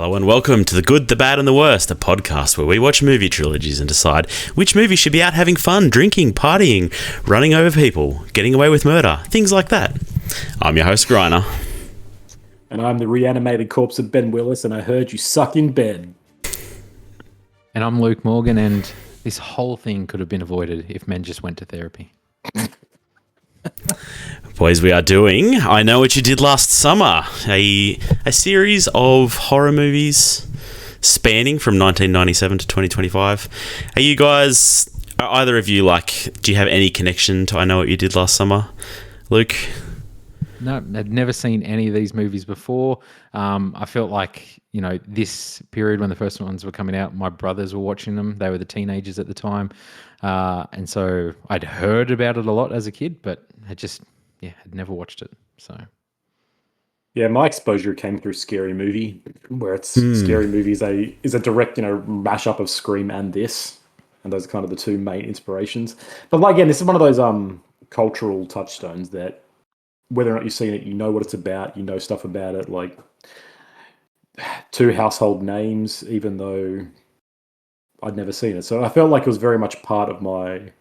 Hello and welcome to The Good, The Bad and The Worst, a podcast where we watch movie trilogies and decide which movie should be out having fun, drinking, partying, running over people, getting away with murder, things like that. I'm your host, Griner. And I'm the reanimated corpse of Ben Willis, and I heard you suck in bed. And I'm Luke Morgan, and this whole thing could have been avoided if men just went to therapy. Boys, we are doing I Know What You Did Last Summer, a series of horror movies spanning from 1997 to 2025. Are either of you do you have any connection to I Know What You Did Last Summer? Luke? No, I'd never seen any of these movies before. I felt like, this period when the first ones were coming out, my brothers were watching them. They were the teenagers at the time. And so I'd heard about it a lot as a kid, but I'd never watched it. So, yeah, my exposure came through Scary Movie, where it's Scary Movie is a direct, mashup of Scream and this, and those are kind of the two main inspirations. But again, this is one of those cultural touchstones that whether or not you've seen it, you know what it's about, you know stuff about it, like two household names, even though I'd never seen it. So I felt like it was very much part of my. It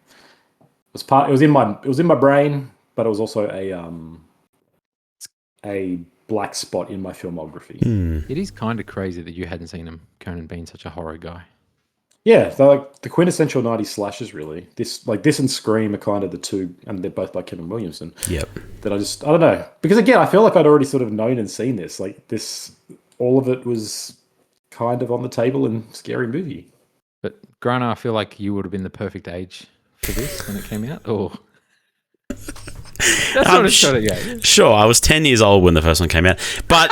was in my brain, but it was also a black spot in my filmography. It is kind of crazy that you hadn't seen him, Conan being such a horror guy. Yeah, they're like the quintessential 90s slashers, really. This and Scream are kind of the two, and they're both by Kevin Williamson. Yep. That I don't know. Because again, I feel like I'd already sort of known and seen this. All of it was kind of on the table in Scary Movie. But Grana, I feel like you would have been the perfect age for this when it came out, or... That's what it's shot at you. Sure, I was 10 years old when the first one came out, but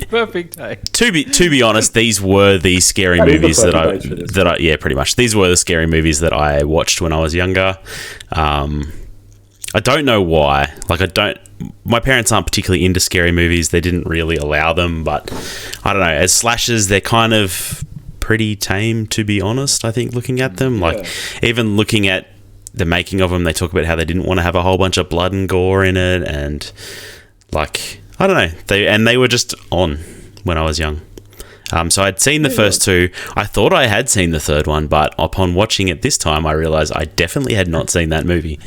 perfect age. To be honest, these were the scary movies pretty much. These were the scary movies that I watched when I was younger. I don't know why. My parents aren't particularly into scary movies. They didn't really allow them, but I don't know. As slashers, they're kind of pretty tame, to be honest, I think, looking at them. Even looking at the making of them, they talk about how they didn't want to have a whole bunch of blood and gore in it, and I don't know. They were just on when I was young. So I'd seen the first two. I thought I had seen the third one, but upon watching it this time, I realised I definitely had not seen that movie.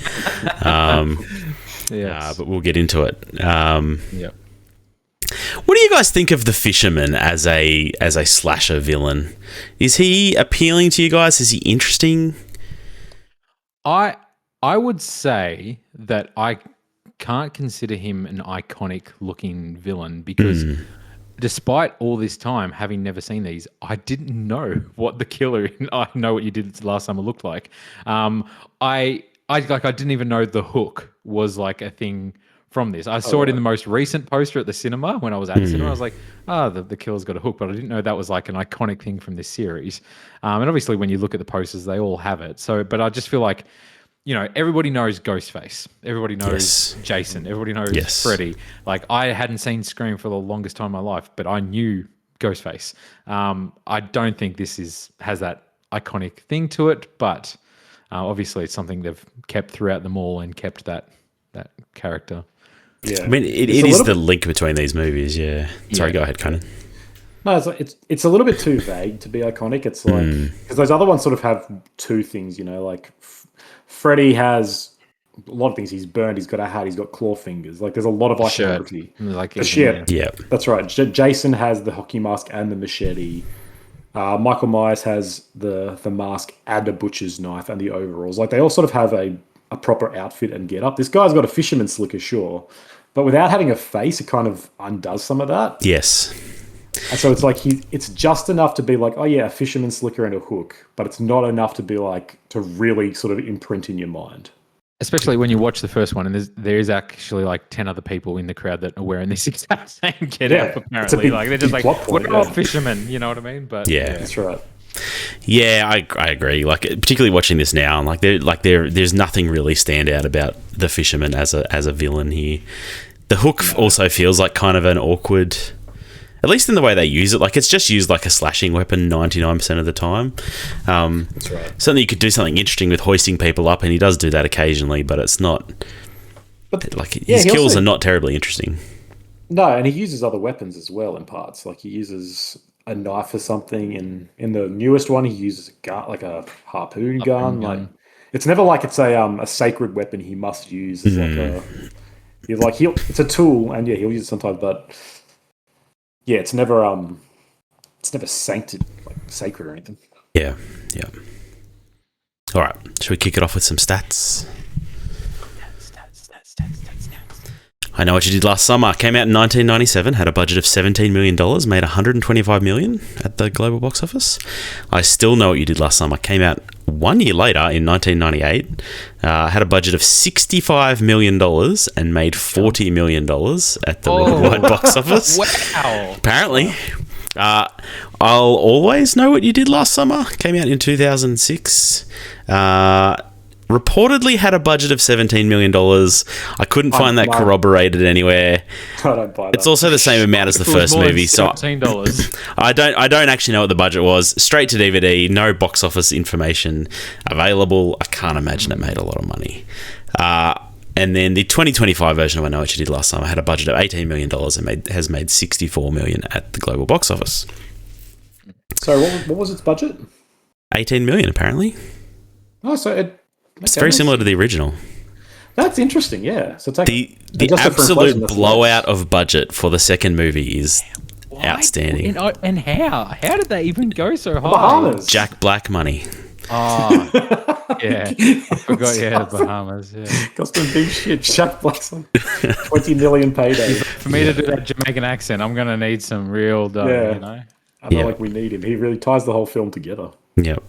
But we'll get into it. Yep. What do you guys think of the Fisherman as a slasher villain? Is he appealing to you guys? Is he interesting? I would say that I can't consider him an iconic looking villain because despite all this time having never seen these, I didn't know what the killer in I Know What You Did Last Summer looked like. I didn't even know the hook was like a thing from this. I saw it in the most recent poster at the cinema when I was at the cinema. I was like, the killer's got a hook, but I didn't know that was like an iconic thing from this series. And obviously when you look at the posters, they all have it. So, but I just feel like, everybody knows Ghostface. Everybody knows Jason. Everybody knows Freddy. I hadn't seen Scream for the longest time in my life, but I knew Ghostface. I don't think this has that iconic thing to it, but obviously it's something they've kept throughout them all and kept that character. Yeah, I mean, it is the link between these movies. Yeah. Sorry, go ahead, Conan. No, it's a little bit too vague to be iconic. It's because those other ones sort of have two things. Freddy has a lot of things. He's burned. He's got a hat. He's got claw fingers. There's a lot of iconography. The shirt. Yeah, that's right. Jason has the hockey mask and the machete. Michael Myers has the mask and a butcher's knife and the overalls. They all sort of have a proper outfit and get up. This guy's got a fisherman's slicker, sure, but without having a face, it kind of undoes some of that. Yes. And so it's it's just enough to be a fisherman's slicker and a hook, but it's not enough to be to really sort of imprint in your mind. Especially when you watch the first one, and there is actually 10 other people in the crowd that are wearing this exact same get-up, apparently. They're just we're all fishermen, you know what I mean? But yeah, that's right. Yeah, I agree. Particularly watching this now, there's nothing really stand out about the Fisherman as a villain here. The hook also feels like kind of an awkward, at least in the way they use it. It's just used like a slashing weapon 99% of the time. That's right. Certainly, you could do something interesting with hoisting people up, and he does do that occasionally, but it's not. His kills are not terribly interesting. No, and he uses other weapons as well in parts. Like he uses a knife or something. In the newest one, he uses a gun, like a harpoon gun. Like it's never like it's a sacred weapon he must use. It's he'll it's a tool, and yeah, he'll use it sometimes. But yeah, it's never sacred or anything. Yeah. All right, should we kick it off with some stats? I Know What You Did Last Summer came out in 1997, had a budget of $17 million, made $125 million at the global box office. I Still Know What You Did Last Summer came out 1 year later in 1998, had a budget of $65 million and made $40 million at the worldwide box office. Wow. Apparently. I'll Always Know What You Did Last Summer came out in 2006. Reportedly had a budget of $17 million. I couldn't find that corroborated anywhere. I don't buy that. It's also the same amount as the first movie, so $17. I don't actually know what the budget was. Straight to DVD, no box office information available. I can't imagine it made a lot of money. And then the 2025 version of I Know What You Did Last Summer had a budget of $18 million and has made $64 million at the global box office. So what was its budget? $18 million, apparently. Oh, so it's very similar to the original. That's interesting, yeah. So it's like the absolute blowout of budget for the second movie is outstanding. And how did they even go so high? Bahamas. Jack Black money. Oh, yeah. I forgot, the Bahamas, yeah. Got some big shit. Jack Black's like 20 million payday. For me to do that Jamaican accent, I'm going to need some real dough, you know? I feel like we need him. He really ties the whole film together. Yep.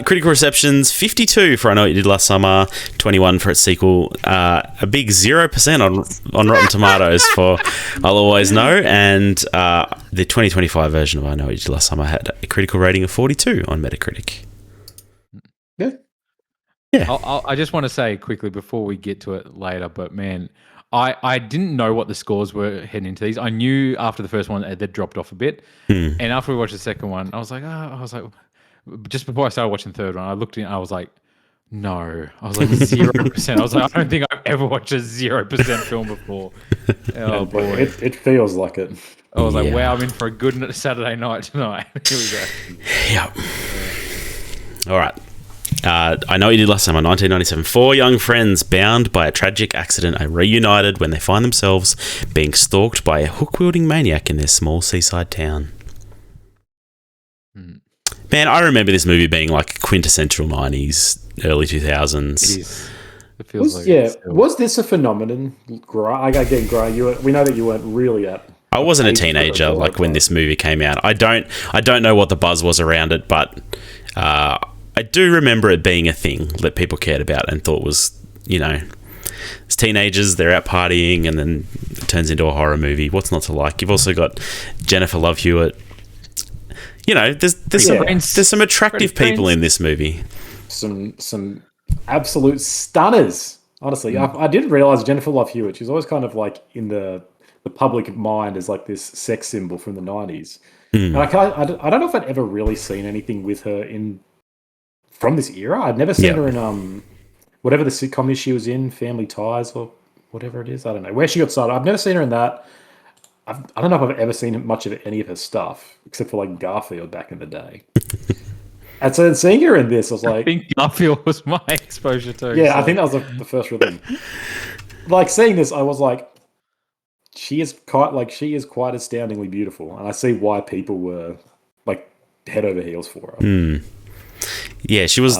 Critical receptions, 52 for I Know What You Did Last Summer, 21 for its sequel, a big 0% on Rotten Tomatoes for I'll Always Know, and the 2025 version of I Know What You Did Last Summer had a critical rating of 42 on Metacritic. Yeah. I just want to say quickly before we get to it later, but man, I didn't know what the scores were heading into these. I knew after the first one they'd dropped off a bit, and after we watched the second one, I was like, just before I started watching the third one, I looked in, I was like, no, I was like 0%. I was like, I don't think I've ever watched a 0% film before. Oh boy, it feels like it. I was like, wow, I'm in for a good Saturday night tonight. Here we go. Yep. All right. I Know What You Did Last Summer, 1997. Four young friends bound by a tragic accident are reunited when they find themselves being stalked by a hook-wielding maniac in their small seaside town. Man, I remember this movie being like quintessential 90s, early 2000s. It is. It feels like it still. Was this a phenomenon? Again, Gray, we know that you weren't really at. I wasn't a teenager like when this movie came out. I don't know what the buzz was around it, but I do remember it being a thing that people cared about and thought was, as teenagers, they're out partying and then it turns into a horror movie. What's not to like? You've also got Jennifer Love Hewitt. There's some attractive people in this movie. Some absolute stunners. Honestly, I didn't realize Jennifer Love Hewitt. She's always kind of like in the public mind as like this sex symbol from the 90s. And I don't know if I'd ever really seen anything with her from this era. I'd never seen her in whatever the sitcom is she was in, Family Ties or whatever it is. I don't know where she got started. I've never seen her in that. I don't know if I've ever seen much of any of her stuff except for like Garfield back in the day. And so seeing her in this, I was like, I think Garfield was my exposure to. Yeah, so. I think that was the first real thing. Like seeing this, I was like, she is quite astoundingly beautiful, and I see why people were like head over heels for her. Yeah, she was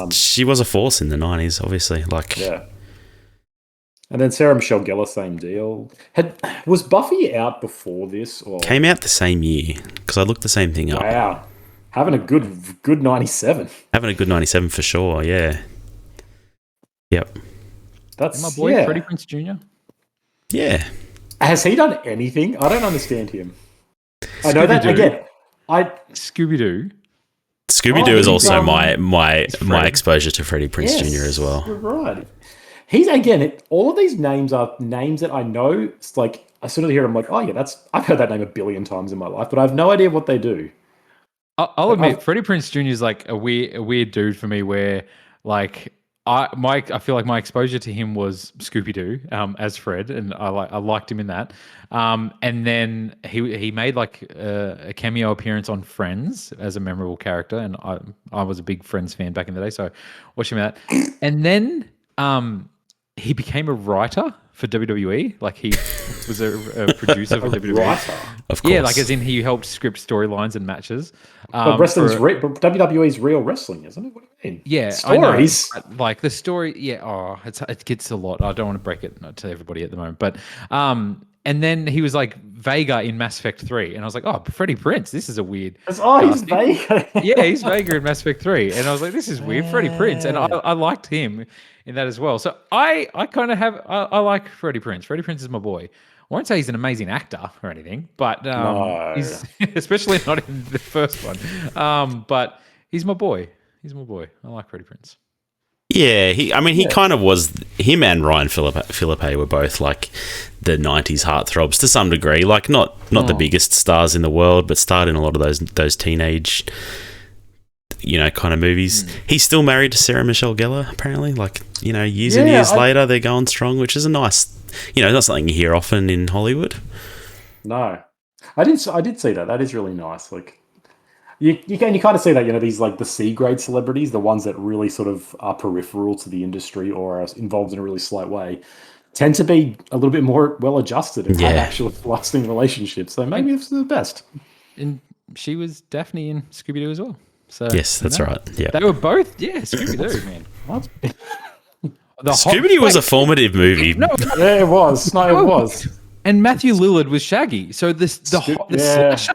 a force in the 90s, obviously. Yeah. And then Sarah Michelle Gellar, same deal. Was Buffy out before this? Or came out the same year because I looked the same thing up. Wow, having a good 97. Having a good 97 for sure. Yeah. Yep. That's my boy, Freddie Prinze Jr. Yeah. Has he done anything? I don't understand him. I know that again. Scooby-Doo. Scooby-Doo is also my exposure to Freddie Prinze Jr. as well. Right. He's all of these names are names that I know. It's like as soon as I hear them, I'm like, oh yeah, I've heard that name a billion times in my life, but I have no idea what they do. I'll admit, Freddie Prinze Jr. is like a weird dude for me. Where like I feel like my exposure to him was Scooby Doo as Fred, and I liked him in that. And then he made like a cameo appearance on Friends as a memorable character, and I was a big Friends fan back in the day, so watching that. And then he became a writer for WWE. Like he was a producer for WWE. Writer. Of course. Yeah, like as in he helped script storylines and matches. But WWE's real wrestling, isn't it? What do you mean? Yeah, stories. I know. Like the story. Yeah, it gets a lot. I don't want to break it to everybody at the moment, but and then he was like Vega in Mass Effect 3, and I was like, oh, Freddie Prinze. This is a weird. He's casting. Vega. Yeah, he's Vega in Mass Effect 3, and I was like, this is weird, Freddie Prinze, and I liked him in that as well. So I kind of have I like Freddie Prinze. Freddie Prinze is my boy. I won't say he's an amazing actor or anything, but No. he's especially not in the first one. But he's my boy. He's my boy. I like Freddie Prinze. Yeah, he kind of was. Him and Ryan Philippe were both like the '90s heartthrobs to some degree. Like not the biggest stars in the world, but starred in a lot of those teenage, kind of movies. He's still married to Sarah Michelle Gellar, apparently. Like years and years later, they're going strong, which is a nice. Not something you hear often in Hollywood. No, I did see that. That is really nice. Like. You kind of see that, these like the C-grade celebrities, the ones that really sort of are peripheral to the industry or are involved in a really slight way, tend to be a little bit more well-adjusted and have actual lasting relationships. So maybe it's the best. And she was Daphne in Scooby-Doo as well. So yes, that's right. Yeah, they were both. Yeah, Scooby-Doo, man. What? Scooby-Doo was a formative movie. No, Yeah, it was. No, it was. and Matthew Lillard was Shaggy. So the slasher.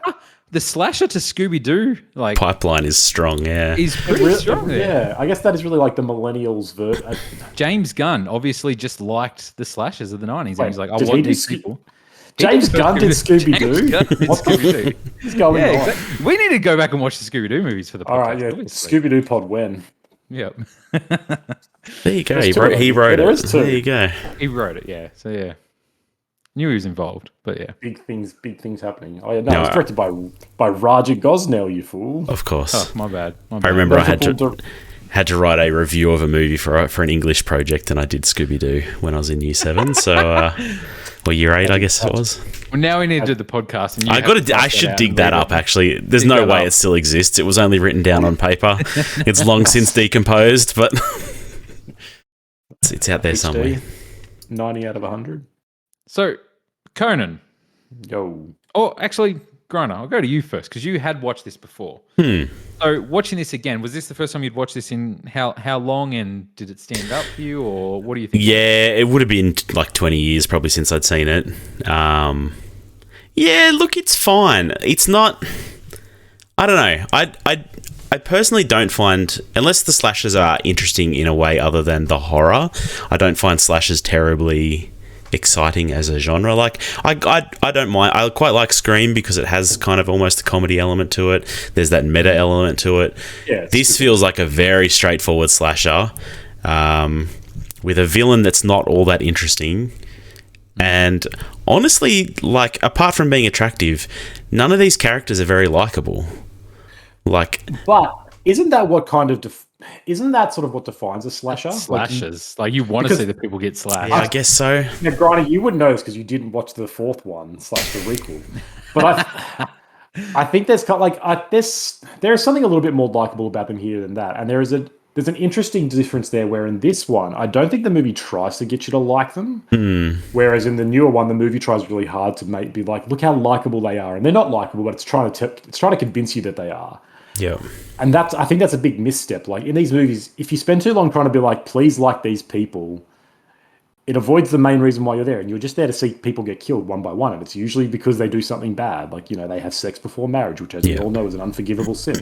The slasher to Scooby-Doo pipeline is strong, is pretty strong there. Yeah, I guess that is really like the millennials version. James Gunn obviously just liked the slashers of the 90s. And he's like, I did want he do these people. James Gunn did Scooby-Doo? What the is going on? Exactly. We need to go back and watch the Scooby-Doo movies for the podcast. All right, yeah. Scooby-Doo pod when? Yep. There you go. He wrote it. There is two. There you go. He wrote it, yeah. So, yeah. Knew he was involved, but yeah. Big things happening. Oh yeah, no, it was directed by Raja Gosnell, you fool. Of course. Oh, my bad. I remember I had to write a review of a movie for an English project, and I did Scooby-Doo when I was in year 7. So, or year 8, I guess it was. Well, now we need to do the podcast. And I should dig that up. Actually, there's no way it still exists. It was only written down on paper. It's long since decomposed, but it's out there somewhere. 90 out of 100. So, Conan. Yo. Oh, actually, Griner, I'll go to you first because you had watched this before. So, watching this again, was this the first time you'd watched this in how long, and did it stand up for you, or what do you think? Yeah, it would have been like 20 years probably since I'd seen it. Yeah, look, it's fine. It's not. I don't know. I personally don't find, unless the slashers are interesting in a way other than the horror, I don't find slashers terribly exciting as a genre. Like I don't mind. I quite like Scream because it has kind of almost a comedy element to it. There's that meta element to it. Yeah, this feels like a very straightforward slasher with a villain that's not all that interesting. And honestly, like apart from being attractive, none of these characters are very likable. But isn't that what kind of isn't that sort of what defines a slasher? Slashers. Like you want to see the people get slashed. Yeah, I guess so. Now, Griner, you wouldn't know this because you didn't watch the fourth one / the requel. But I think there's there's something a little bit more likable about them here than that. And there's an interesting difference there where in this one, I don't think the movie tries to get you to like them. Whereas in the newer one, the movie tries really hard to be like, look how likable they are. And they're not likable, but it's trying to convince you that they are. Yeah. And I think that's a big misstep. Like in these movies, if you spend too long trying to be like, please like these people, it avoids the main reason why you're there. And you're just there to see people get killed one by one. And it's usually because they do something bad. Like, they have sex before marriage, which as we all know is an unforgivable sin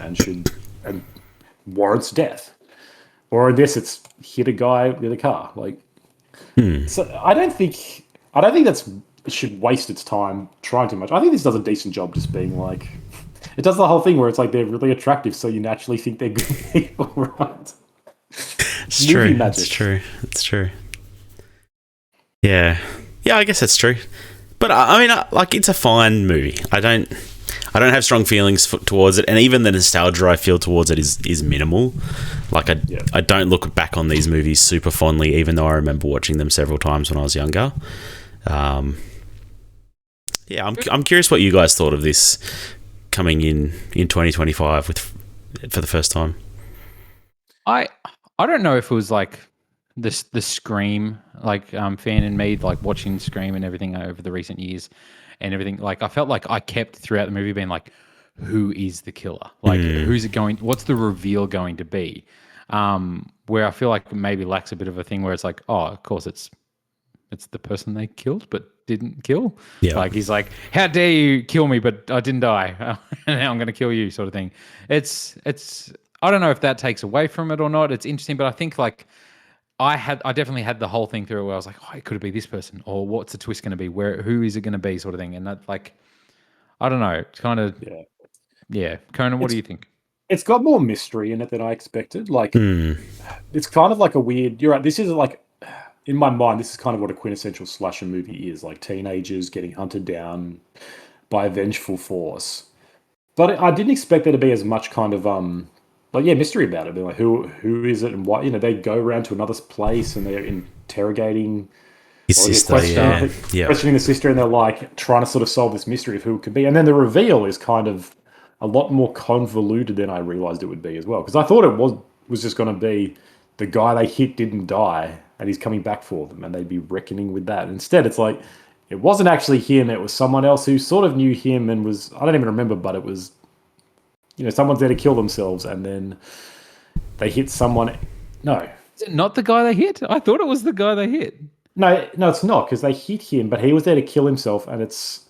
and warrants death. Or in this, it's hit a guy with a car. Like, so I don't think it should waste its time trying too much. I think this does a decent job just being like, it does the whole thing where it's like they're really attractive, so you naturally think they're good people, right? It's true. It's true. Yeah, I guess that's true. But I mean, like, it's a fine movie. I don't I don't have strong feelings towards it, and even the nostalgia I feel towards it is minimal. Like I don't look back on these movies super fondly, even though I remember watching them several times when I was younger. Yeah, I'm curious what you guys thought of this coming in 2025 for the first time. I don't know if it was like the Scream fan in me, like watching Scream and everything over the recent years and everything. Like I felt like I kept throughout the movie being like, who is the killer? Like who's it going? What's the reveal going to be? Where I feel like maybe lacks a bit of a thing where it's like, oh, of course it's the person they killed but didn't kill. Yeah. Like he's like, how dare you kill me, but I didn't die. And now I'm going to kill you, sort of thing. It's I don't know if that takes away from it or not. It's interesting, but I think like I definitely had the whole thing through where I was like, oh, it could be this person, or what's the twist going to be? Who is it going to be, sort of thing. And that, like, I don't know. It's kind of Conan, what do you think? It's got more mystery in it than I expected. Like, it's kind of like a weird. You're right. This is like, in my mind, this is kind of what a quintessential slasher movie is: like teenagers getting hunted down by a vengeful force. But I didn't expect there to be as much kind of mystery about it. They're like, who is it and what? You know, they go around to another place and they're interrogating his sister, questioning the sister, and they're like trying to sort of solve this mystery of who it could be. And then the reveal is kind of a lot more convoluted than I realized it would be as well. Because I thought it was just going to be the guy they hit didn't die and he's coming back for them, and they'd be reckoning with that. Instead, it's like it wasn't actually him; it was someone else who sort of knew him and was—I don't even remember, but it was. You know, someone's there to kill themselves, and then they hit someone. No, is it not the guy they hit? I thought it was the guy they hit. No, it's not, because they hit him, but he was there to kill himself, and it's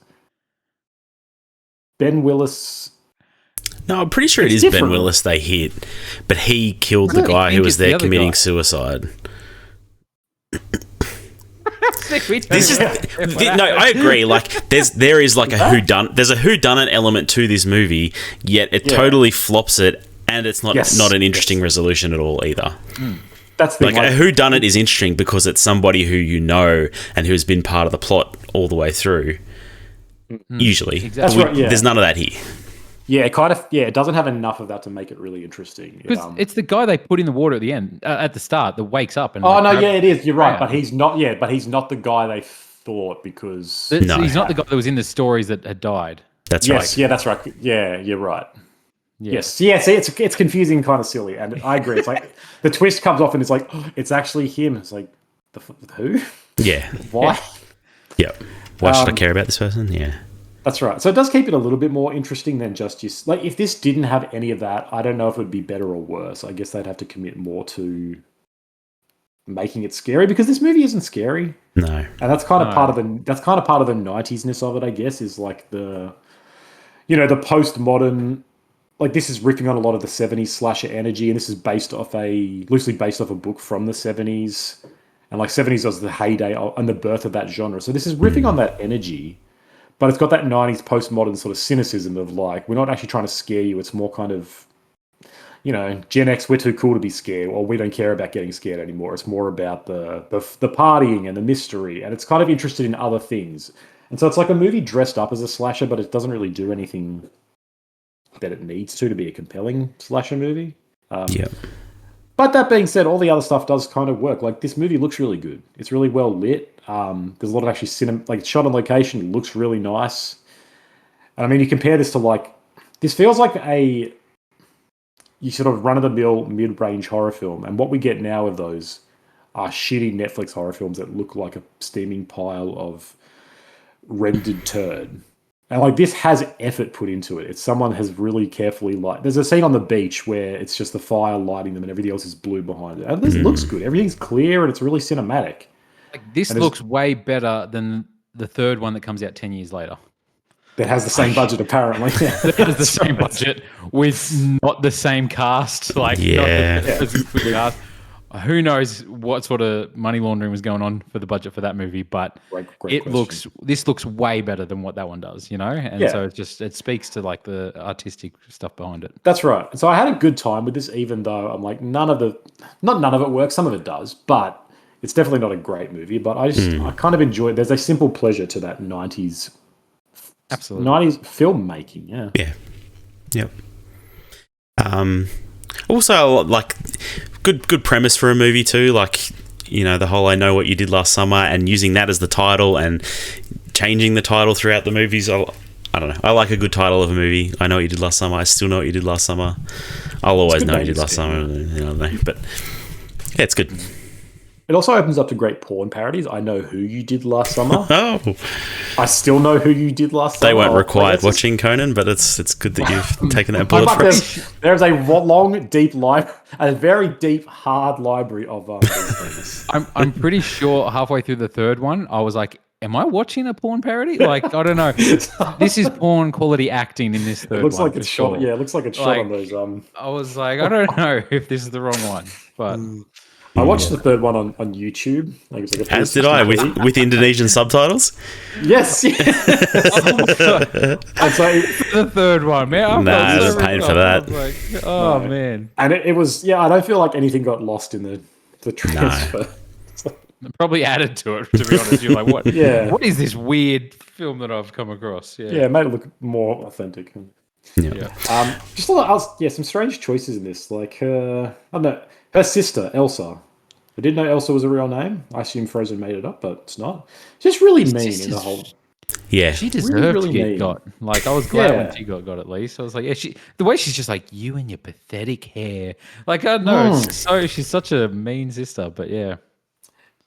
Ben Willis. No, I'm pretty sure it is different. Ben Willis they hit, but he killed the guy who was there committing suicide. I agree. Like, there is like a there's a whodunit element to this movie, yet it totally flops it, and it's not an interesting resolution at all either. That's the like a whodunit is interesting because it's somebody who you know and who's been part of the plot all the way through. Usually, exactly. That's right, there's none of that here. Yeah, it kind of it doesn't have enough of that to make it really interesting. It's the guy they put in the water at the end, at the start, that wakes up and. Oh no, it is. You're right, but he's not. Yeah, but he's not the guy they thought because he's not the guy that was in the stories that had died. That's right. Yeah, that's right. Yeah, you're right. Yeah. Yes. Yeah. See, it's confusing, kind of silly, and I agree. It's like the twist comes off, and it's like it's actually him. It's like who? Yeah. Why? Yeah. Why should I care about this person? Yeah. That's right. So it does keep it a little bit more interesting than just like if this didn't have any of that, I don't know if it would be better or worse. I guess they'd have to commit more to making it scary, because this movie isn't scary. No. And that's kind of part of the 90s-ness of it, I guess, is like the the postmodern, like this is riffing on a lot of the 70s slasher energy, and this is loosely based off a book from the 70s. And like 70s was the heyday and the birth of that genre. So this is riffing on that energy. But it's got that 90s postmodern sort of cynicism of like, we're not actually trying to scare you. It's more kind of, Gen X, we're too cool to be scared, or we don't care about getting scared anymore. It's more about the partying and the mystery, and it's kind of interested in other things. And so it's like a movie dressed up as a slasher, but it doesn't really do anything that it needs to be a compelling slasher movie. But that being said, all the other stuff does kind of work. Like, this movie looks really good. It's really well lit. There's a lot of actually like shot on location. It looks really nice. And I mean, you compare this to like, this feels like you sort of run-of-the-mill mid-range horror film. And what we get now of those are shitty Netflix horror films that look like a steaming pile of rendered turd. And like, this has effort put into it. It's someone has really carefully there's a scene on the beach where it's just the fire lighting them and everything else is blue behind it. And this looks good. Everything's clear and it's really cinematic. Like, this looks way better than the third one that comes out 10 years later. That has the same budget, apparently. That has the same budget with not the same cast. Like, cast. Who knows what sort of money laundering was going on for the budget for that movie, but great question. This looks way better than what that one does, And so it speaks to like the artistic stuff behind it. That's right. So I had a good time with this, even though I'm like, none of it works. Some of it does, but it's definitely not a great movie. But I kind of enjoy it. There's a simple pleasure to that 90s Absolutely. 90s filmmaking. Yeah. Yeah. Yep. Also, like, good premise for a movie too. Like, you know, the whole "I know what you did last summer" and using that as the title and changing the title throughout the movies. I don't know. I like a good title of a movie. I know what you did last summer. I still know what you did last summer. I'll always know what you did last summer. You know, but yeah, it's good. It also opens up to great porn parodies. I know who you did last summer. Oh, I still know who you did last summer. they weren't required Like, watching Conan, but it's good that you've taken that bullet for us. There's a long, deep a very deep, hard library of these things. I'm pretty sure halfway through the third one, I was like, am I watching a porn parody? Like, I don't know. This is porn quality acting in this third It looks one. like it's for shot. sure. Yeah, it looks like it's shot Like, on those. I was like, I don't know if this is the wrong one, but I watched the third one on YouTube. Like, it was like a As did I, with Indonesian subtitles. Yes. And so, the third one, man. Nah, I was paying for that. I was like, oh man, and it was, yeah. I don't feel like anything got lost in the transfer. probably added to it. To be honest, you're like, what? Yeah. What is this weird film that I've come across? Yeah, it made it look more authentic. Yeah. Just a lot else. Yeah, some strange choices in this. Like, I don't know, her sister Elsa. I didn't know Elsa was a real name. I assume Frozen made it up, but it's not. Just really mean in the whole. Yeah. She deserved really to get mean. got. Like, I was glad Yeah. when she got at least. I was like, yeah, the way she's just like, you and your pathetic hair. Like, I don't know. She's such a mean sister, but yeah.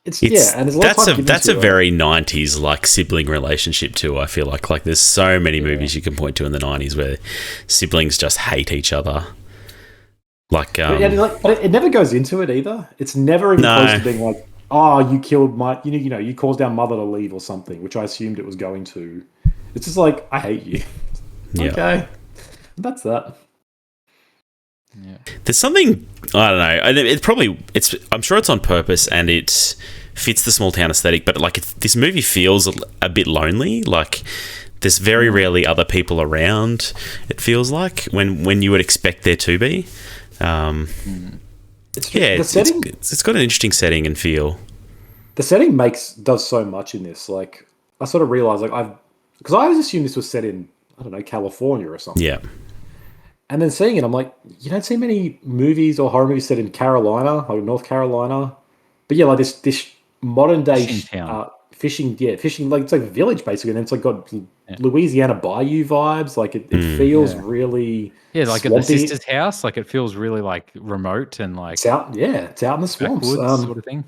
It's yeah, and there's a lot of time given that's to a her. very 90s like sibling relationship too. I feel like there's so many movies you can point to in the 90s where siblings just hate each other. Like But it never goes into it either. It's never even close to being like, oh, you killed my, you know, you caused our mother to leave or something, which I assumed it was going to. It's just like, I hate you. Yeah. Okay, that's that. Yeah. There's something, I don't know. I'm sure it's on purpose and it fits the small town aesthetic, but like this movie feels a bit lonely. Like there's very rarely other people around. It feels like when you would expect there to be. It's got an interesting setting and feel. The setting does so much in this. Like I sort of realized, like because I always assumed this was set in, I don't know, California or something. Yeah. And then seeing it, I'm like, you don't see many movies or horror movies set in Carolina, like North Carolina. But yeah, like this modern day fishing, like it's like a village basically, and then it's like got Louisiana Bayou vibes. Like it feels really like swampy. at the sister's house. Like it feels really like remote and like it's out in the swamps, sort of thing.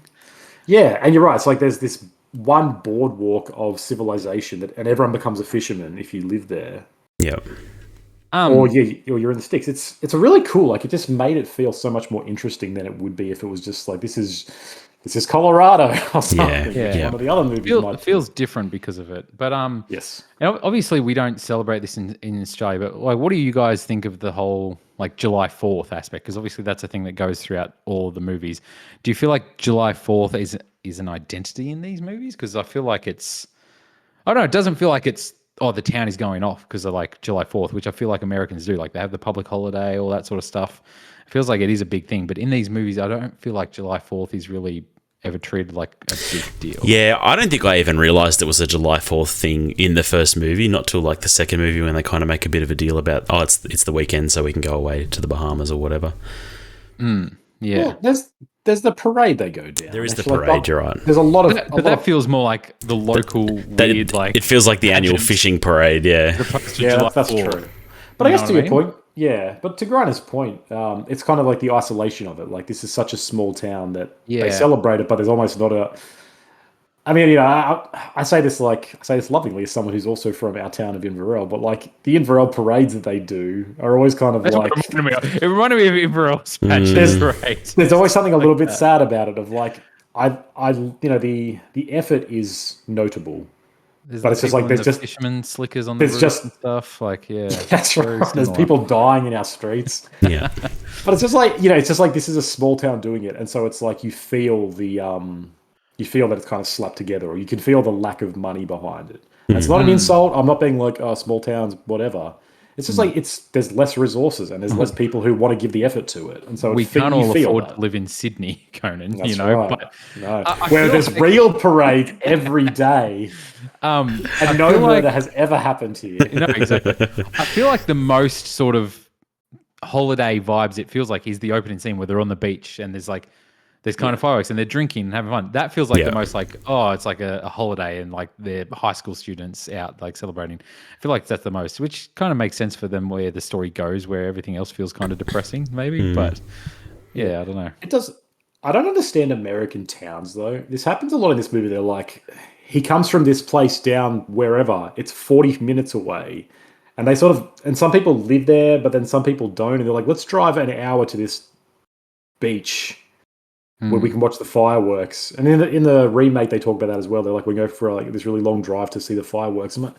Yeah, and you're right. It's like there's this one boardwalk of civilization and everyone becomes a fisherman if you live there. Yeah. Or you're in the sticks. It's a really cool. Like it just made it feel so much more interesting than it would be if it was just like this is Colorado or something. Yeah. One of the other movies It feels different because of it. But yes. And obviously we don't celebrate this in Australia. But like, what do you guys think of the whole like July 4th aspect? Because obviously that's a thing that goes throughout all the movies. Do you feel like July 4th is an identity in these movies? Because I feel like it's, I don't know. It doesn't feel like it's, oh, the town is going off because of like July 4th, which I feel like Americans do. Like they have the public holiday, all that sort of stuff. It feels like it is a big thing. But in these movies, I don't feel like July 4th is really ever treated like a big deal. Yeah, I don't think I even realised it was a July 4th thing in the first movie, not till like the second movie when they kind of make a bit of a deal about, oh, it's the weekend so we can go away to the Bahamas or whatever. Yeah. Well, there's the parade they go down. There is the Like, parade, you're right. There's a lot of... But that feels more like the local weird, like... It feels like the annual fishing parade, yeah. Yeah, that's true. But I guess to your point, yeah. But to Grana's point, it's kind of like the isolation of it. Like this is such a small town that they celebrate it, but there's almost not a... I mean, you know, I say this lovingly as someone who's also from our town of Inverell, but like the Inverell parades that they do are always kind of like... It reminded me of Inverell's parade. There's always something a little bit sad about it of like, you know, the effort is notable. But it's just like there's just fishermen slickers on the roof and stuff. Like, yeah, that's right. There's people dying in our streets. Yeah, but it's just like, you know, it's just like this is a small town doing it, and so it's like you feel you feel that it's kind of slapped together, or you can feel the lack of money behind it. And it's not an insult. I'm not being like, oh, small towns, whatever. It's just like there's less resources and there's less people who want to give the effort to it, and so We can't you all feel afford that. to live in Sydney, Conan. That's you know, right. but No. I Where feel there's like- real parades every day, I and no feel murder like- has ever happened here. No, exactly. I feel like the most sort of holiday vibes it feels like is the opening scene where they're on the beach and there's kind of fireworks and they're drinking and having fun. That feels like Yeah. the most like, oh, it's like a holiday and like they're high school students out like celebrating. I feel like that's the most, which kind of makes sense for them where the story goes, where everything else feels kind of depressing, maybe. But yeah, I don't know. It does. I don't understand American towns though. This happens a lot in this movie. They're like, he comes from this place down wherever. It's 40 minutes away, and they sort of, and some people live there, but then some people don't, and they're like, let's drive an hour to this beach where we can watch the fireworks. And in the remake, they talk about that as well. They're like, we go for like this really long drive to see the fireworks. I'm like,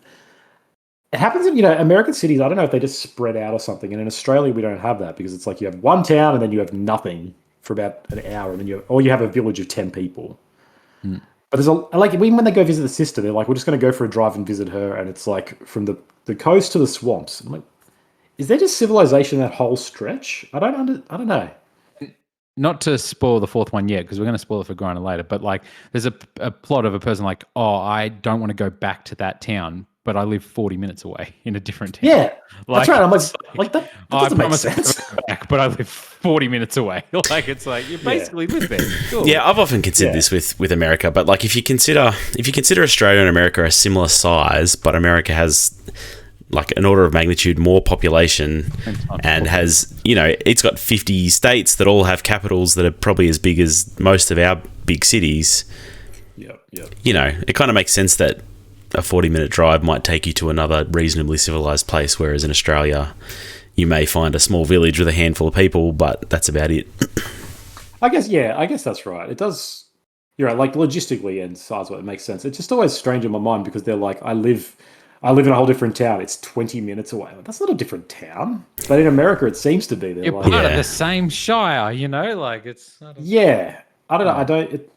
it happens in, American cities. I don't know if they just spread out or something. And in Australia, we don't have that because it's like you have one town and then you have nothing for about an hour, and then you have a village of 10 people. But there's like even when they go visit the sister, they're like, we're just going to go for a drive and visit her, and it's like from the coast to the swamps. I'm like, is there just civilization that whole stretch? I don't know. Not to spoil the fourth one yet, because we're going to spoil it for Griner later, but like there's a plot of a person like, oh, I don't want to go back to that town, but I live 40 minutes away in a different town. Yeah, Like- that's right. I'm like that I doesn't make promise I'll sense. go back, but I live 40 minutes away. Like it's like you basically live there. Cool. Yeah, I've often considered Yeah. this with America, but like if you consider Australia and America are similar size, but America has like an order of magnitude more population and has, it's got 50 states that all have capitals that are probably as big as most of our big cities. Yep. It kind of makes sense that a 40-minute drive might take you to another reasonably civilized place, whereas in Australia you may find a small village with a handful of people, but that's about it. I guess that's right. It does. You're right. Like logistically and size-wise, it makes sense. It's just always strange in my mind because they're like, I live in a whole different town. It's 20 minutes away. Like, that's not a different town. But in America, it seems to be. They're You're like, part of Yeah. the same shire, like it's. I don't- yeah. I don't know. I don't.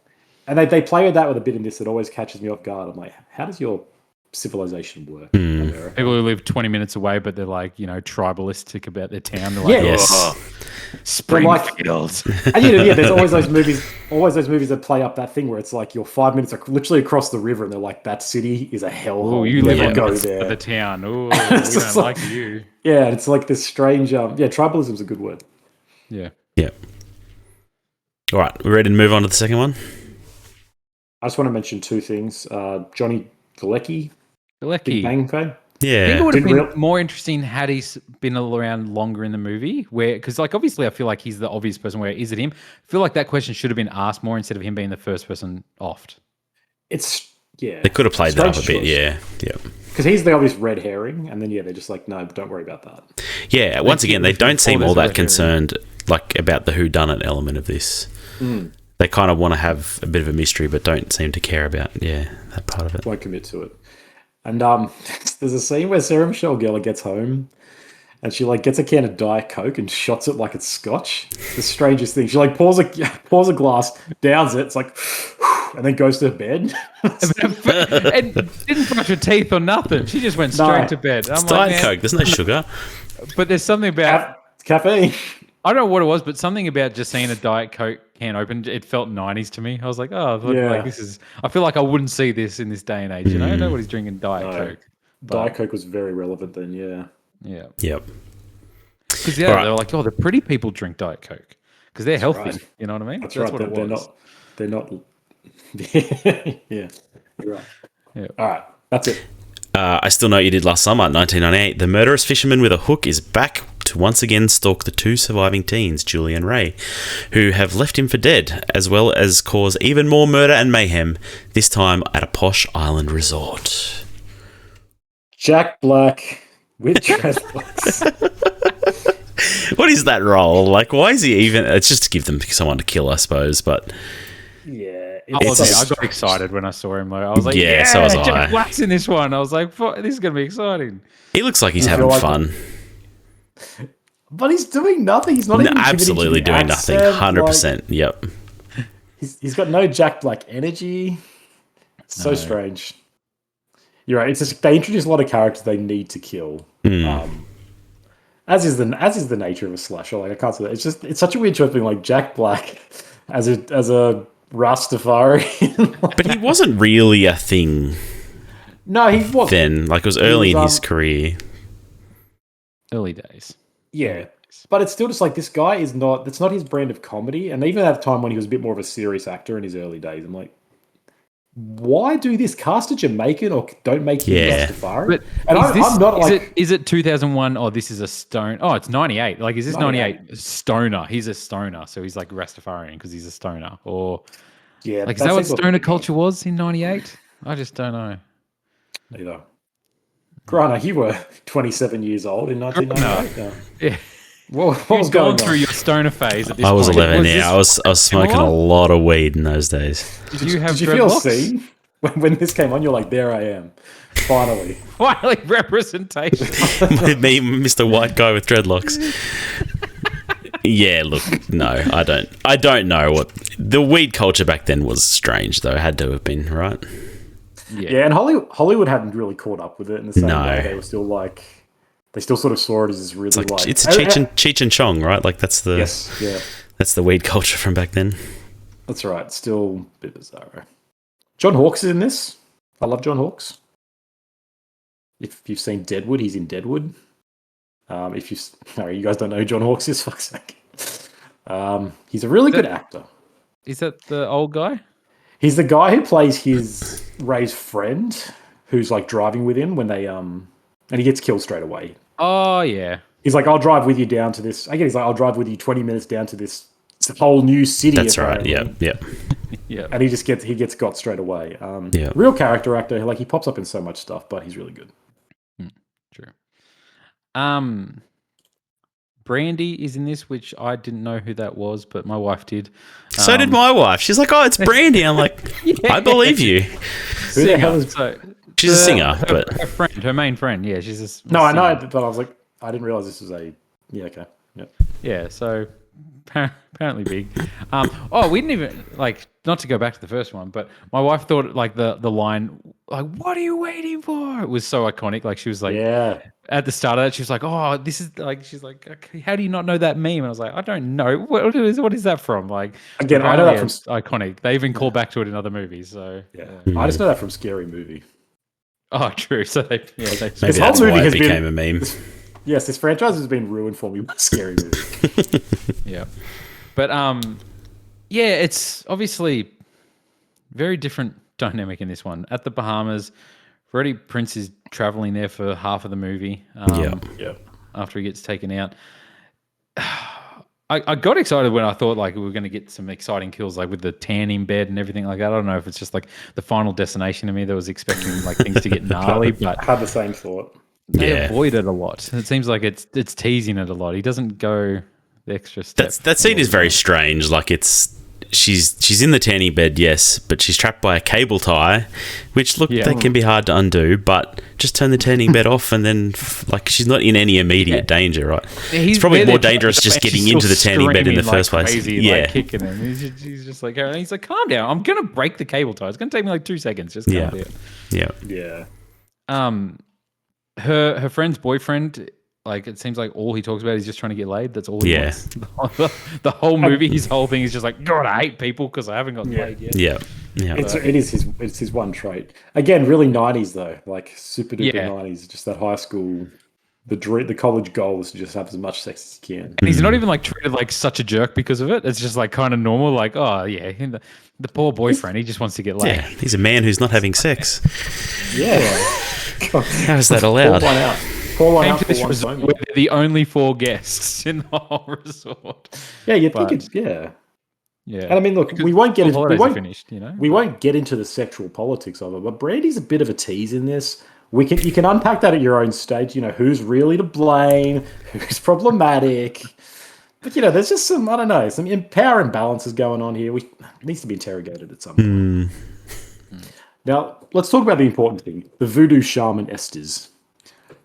And they play with that with a bit in this that always catches me off guard. I'm like, how does your civilization work in America? People who live 20 minutes away, but they're like, tribalistic about their town. They're Yeah. like, Yes. "Oh, like- Springfield. And there's always those movies that play up that thing where it's like you're 5 minutes literally across the river, and they're like, that city is a Oh, hellhole. you live Never on go the there. the town. Oh, we It's don't just like like- you. Yeah, it's like this strange. Tribalism's a good word. Yeah. Yeah. All right, we ready to move on to the second one? I just want to mention two things. Johnny Galecki, Big Galecki. Bang fame. I think Yeah. it would have Didn't been more interesting had he been around longer in the movie. Because, like, obviously, I feel like he's the obvious person. Where is it him? I feel like that question should have been asked more instead of him being the first person offed. It's yeah. They could have played that up a Strange bit, choice. yeah. Because he's the obvious red herring, and then they're just like, no, don't worry about that. Yeah, once again, they don't seem there's all a that red herring. concerned like about the whodunit element of this. They kind of want to have a bit of a mystery, but don't seem to care about that part of it. Won't commit to it. And there's a scene where Sarah Michelle Gellar gets home, and she like gets a can of Diet Coke and shots it like it's scotch. The strangest thing. She like pours a glass, downs it. It's like, and then goes to bed. And didn't brush her teeth or nothing. She just went straight No. to bed. I'm It's like, Diet man, Coke. There's no sugar. but there's something about Caffeine. I don't know what it was, but something about just seeing a Diet Coke can open, it felt 90s to me. I was like, oh, look, Yeah. like this is. I feel like I wouldn't see this in this day and age. Nobody's drinking Diet No. Coke. Diet Coke was very relevant then. Yeah. Yeah, Yep. because All right. they're like, oh, the pretty people drink Diet Coke because they're healthy. right. You know what I mean? That's right. what it They're was. not. They're not. Yeah. You're right. Yeah. All right. That's it. I Still Know What You Did Last Summer, 1998. The murderous fisherman with a hook is back to once again stalk the two surviving teens, Julie and Ray, who have left him for dead, as well as cause even more murder and mayhem, this time at a posh island resort. Jack Black with dreadlocks. What is that role? Like, why is he even... It's just to give them someone to kill, I suppose, but... Yeah. I wasn't. It's- I got excited when I saw him. Like, I was like, Yeah, yeah, so was Jack I. Black's in this one. I was like, this is gonna be exciting. He looks like he's I having feel like- fun. But he's doing nothing. He's not even contributing to Absolutely the doing nothing. accent, 100%. Yep. He's got no Jack Black energy. It's so strange. You're right. It's just they introduce a lot of characters they need to kill. as is the nature of a slasher. Like I can't say that. It's such a weird choice being like Jack Black as a Rastafari. But he wasn't really a thing No, he wasn't. then. Like, it was early in was, his career. Early days. Yeah. But it's still just like this guy is not. That's not his brand of comedy. And even at the time when he was a bit more of a serious actor in his early days, I'm like, why do this? Cast a Jamaican or don't make him Rastafari. But And I'm not like. Is it 2001? Oh, this is a stone. Oh, it's 98. Like, is this 98 98? stoner? He's a stoner, so he's like Rastafarian because he's a stoner. Or Yeah, like, is that what seems like stoner a big culture was in 98? I just don't know. one. Either. Grana, you were 27 years old in 1998. No. Yeah. What was You've gone going through on? your stoner phase at this I was point. 11. Was Yeah, this- I was smoking a lot of weed in those days. Did you have Did you feel dreadlocks? seen when this came on? You're like, there I am, finally. Finally, representation. Me, Mr. White Guy with dreadlocks. Yeah, look, no, I don't know what the weed culture back then was. Strange though, it had to have been, right? Yeah, and Hollywood hadn't really caught up with it in the same No. way. They were still like, they still sort of saw it as this really like. It's a Cheech and Chong, right? Like that's the weed culture from back then. That's right. Still a bit bizarre. John Hawkes is in this. I love John Hawkes. If you've seen Deadwood, he's in Deadwood. If you guys don't know who John Hawkes is, fuck's sake. He's a really good actor. Is that the old guy? He's the guy who plays Ray's friend, who's like driving with him when they and he gets killed straight away. Oh yeah. He's like, I'll drive with you down to this. Again, he's like, I'll drive with you 20 minutes down to this whole new city. That's right. apparently. Yeah. Yeah. And he gets got straight away. Yeah. Real character actor. Like he pops up in so much stuff, but he's really good. True. Brandy is in this, which I didn't know who that was, but my wife did. So did my wife. She's like, "Oh, it's Brandy." I'm like, "I believe you." Who the hell is? She's a singer, but her friend, her main friend. Yeah, she's a No, I know, singer. but I was like, I didn't realize this was a. Yeah, okay. Yep. Yeah, so apparently big. We didn't even like, not to go back to the first one, but my wife thought like the line like, "What are you waiting for?" It was so iconic. Like she was like, Yeah. at the start of that, she was like, "Oh, this is like," she's like, "Okay, how do you not know that meme?" And I was like, "I don't know. What is that from?" Like, Again, I know that from. it's iconic. They even call back to it in other movies. So Yeah. I just know that from Scary Movie. Oh, true. So they maybe This that's whole movie why it has became been- a meme. Yes, this franchise has been ruined for me by Scary Movie. yeah, but yeah, it's obviously very different dynamic in this one. At the Bahamas, Freddie Prinze is traveling there for half of the movie. Yeah. After he gets taken out. I got excited when I thought like we were going to get some exciting kills, like with the tanning bed and everything like that. I don't know if it's just like the Final Destination of me that was expecting like things to get gnarly, but I had the same thought. they Yeah. avoid it a lot. It seems like it's teasing it a lot. He doesn't go the extra step. That scene is very strange. Like she's in the tanning bed, yes, but she's trapped by a cable tie, which that can be hard to undo. But just turn the tanning bed off, and then like she's not in any immediate danger, right? It's probably They're more there dangerous just and getting she's into the still tanning bed in the screaming first like place. crazy, Yeah, like kicking him. He's just like, and he's like, calm down. I'm gonna break the cable tie. It's gonna take me like 2 seconds. Just calm down. yeah. Yeah. Her friend's boyfriend, like it seems like all he talks about is just trying to get laid. That's all he wants. The whole movie, his whole thing is just like, God, I hate people because I haven't gotten laid yet. Yeah. It's his one trait. Again, really 90s though, like super duper Yeah. 90s. Just that high school, the college goal is to just have as much sex as you can. And he's not even like treated like such a jerk because of it. It's just like kind of normal. Like, oh yeah, the poor boyfriend, he just wants to get laid. Yeah, he's a man who's not having sex. Yeah. How is that Pour allowed? one out. Pour one Came out to for this one resort moment. where they're the only 4 guests in the whole resort. Yeah, you'd But- think it's yeah. Yeah. And I mean, look, we won't get the into holidays are finished, you know. we won't get into the sexual politics of it, but Brandy's a bit of a tease in this. You can unpack that at your own stage. You know, who's really to blame, who's problematic. But there's just some power imbalances going on here. It needs to be interrogated at some point. Now, let's talk about the important thing: the voodoo shaman Estes.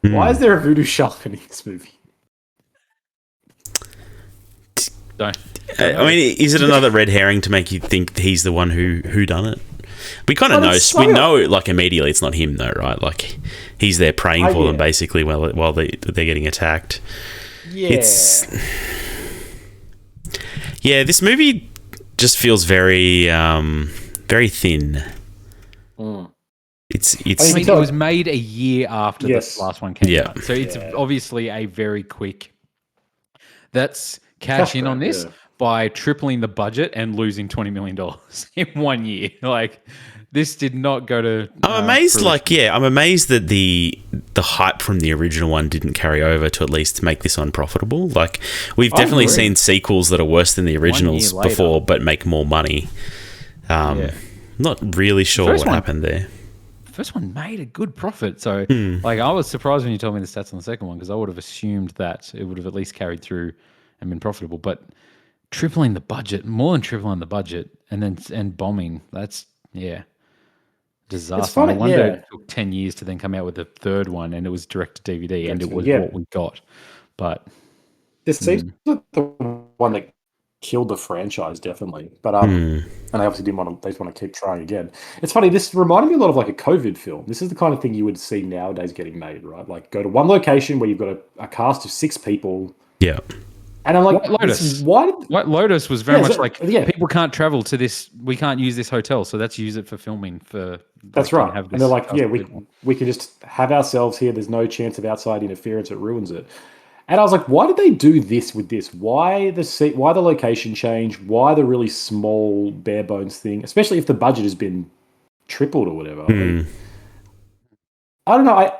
Why is there a voodoo shaman in this movie? Don't. I mean, is it another red herring to make you think he's the one who done it? We kind of But know. it's We so- know, like immediately, it's not him though, right? Like he's there praying for them basically while they're getting attacked. It's this movie just feels very very thin. It's I mean, it was made a year after Yes. the last one came Yeah. out, so it's obviously a very quick. That's cash in grab, on this by tripling the budget and losing $20 million in 1 year. Like, this did not go to. I'm amazed. fruition. I'm amazed that the hype from the original one didn't carry over to at least make this unprofitable. Like, we've definitely agree. seen sequels that are worse than the originals later. before, but make more money. Not really sure First what one- happened there. First one made a good profit, so like I was surprised when you told me the stats on the second one because I would have assumed that it would have at least carried through and been profitable. But tripling the budget, more than tripling the budget, and bombing, that's disaster. funny, No wonder yeah. it took 10 years to then come out with the third one, and it was direct to DVD, and it was Yeah. what we got. But This seems like the one that killed the franchise, definitely. But and they obviously didn't want to. They just want to keep trying again. It's funny. This reminded me a lot of like a COVID film. This is the kind of thing you would see nowadays getting made, right? Like go to one location where you've got a cast of 6 people, Yeah. and I'm like, White Lotus. why did White Lotus was very Yeah, much so- like yeah. people can't travel to this. We can't use this hotel, so let's use it for filming. That's like, right. have And this they're like, cast yeah, of people. we can just have ourselves here. There's no chance of outside interference. It ruins it. And I was like, why did they do this with this? Why the location change? Why the really small bare bones thing? Especially if the budget has been tripled or whatever. Like, I don't know.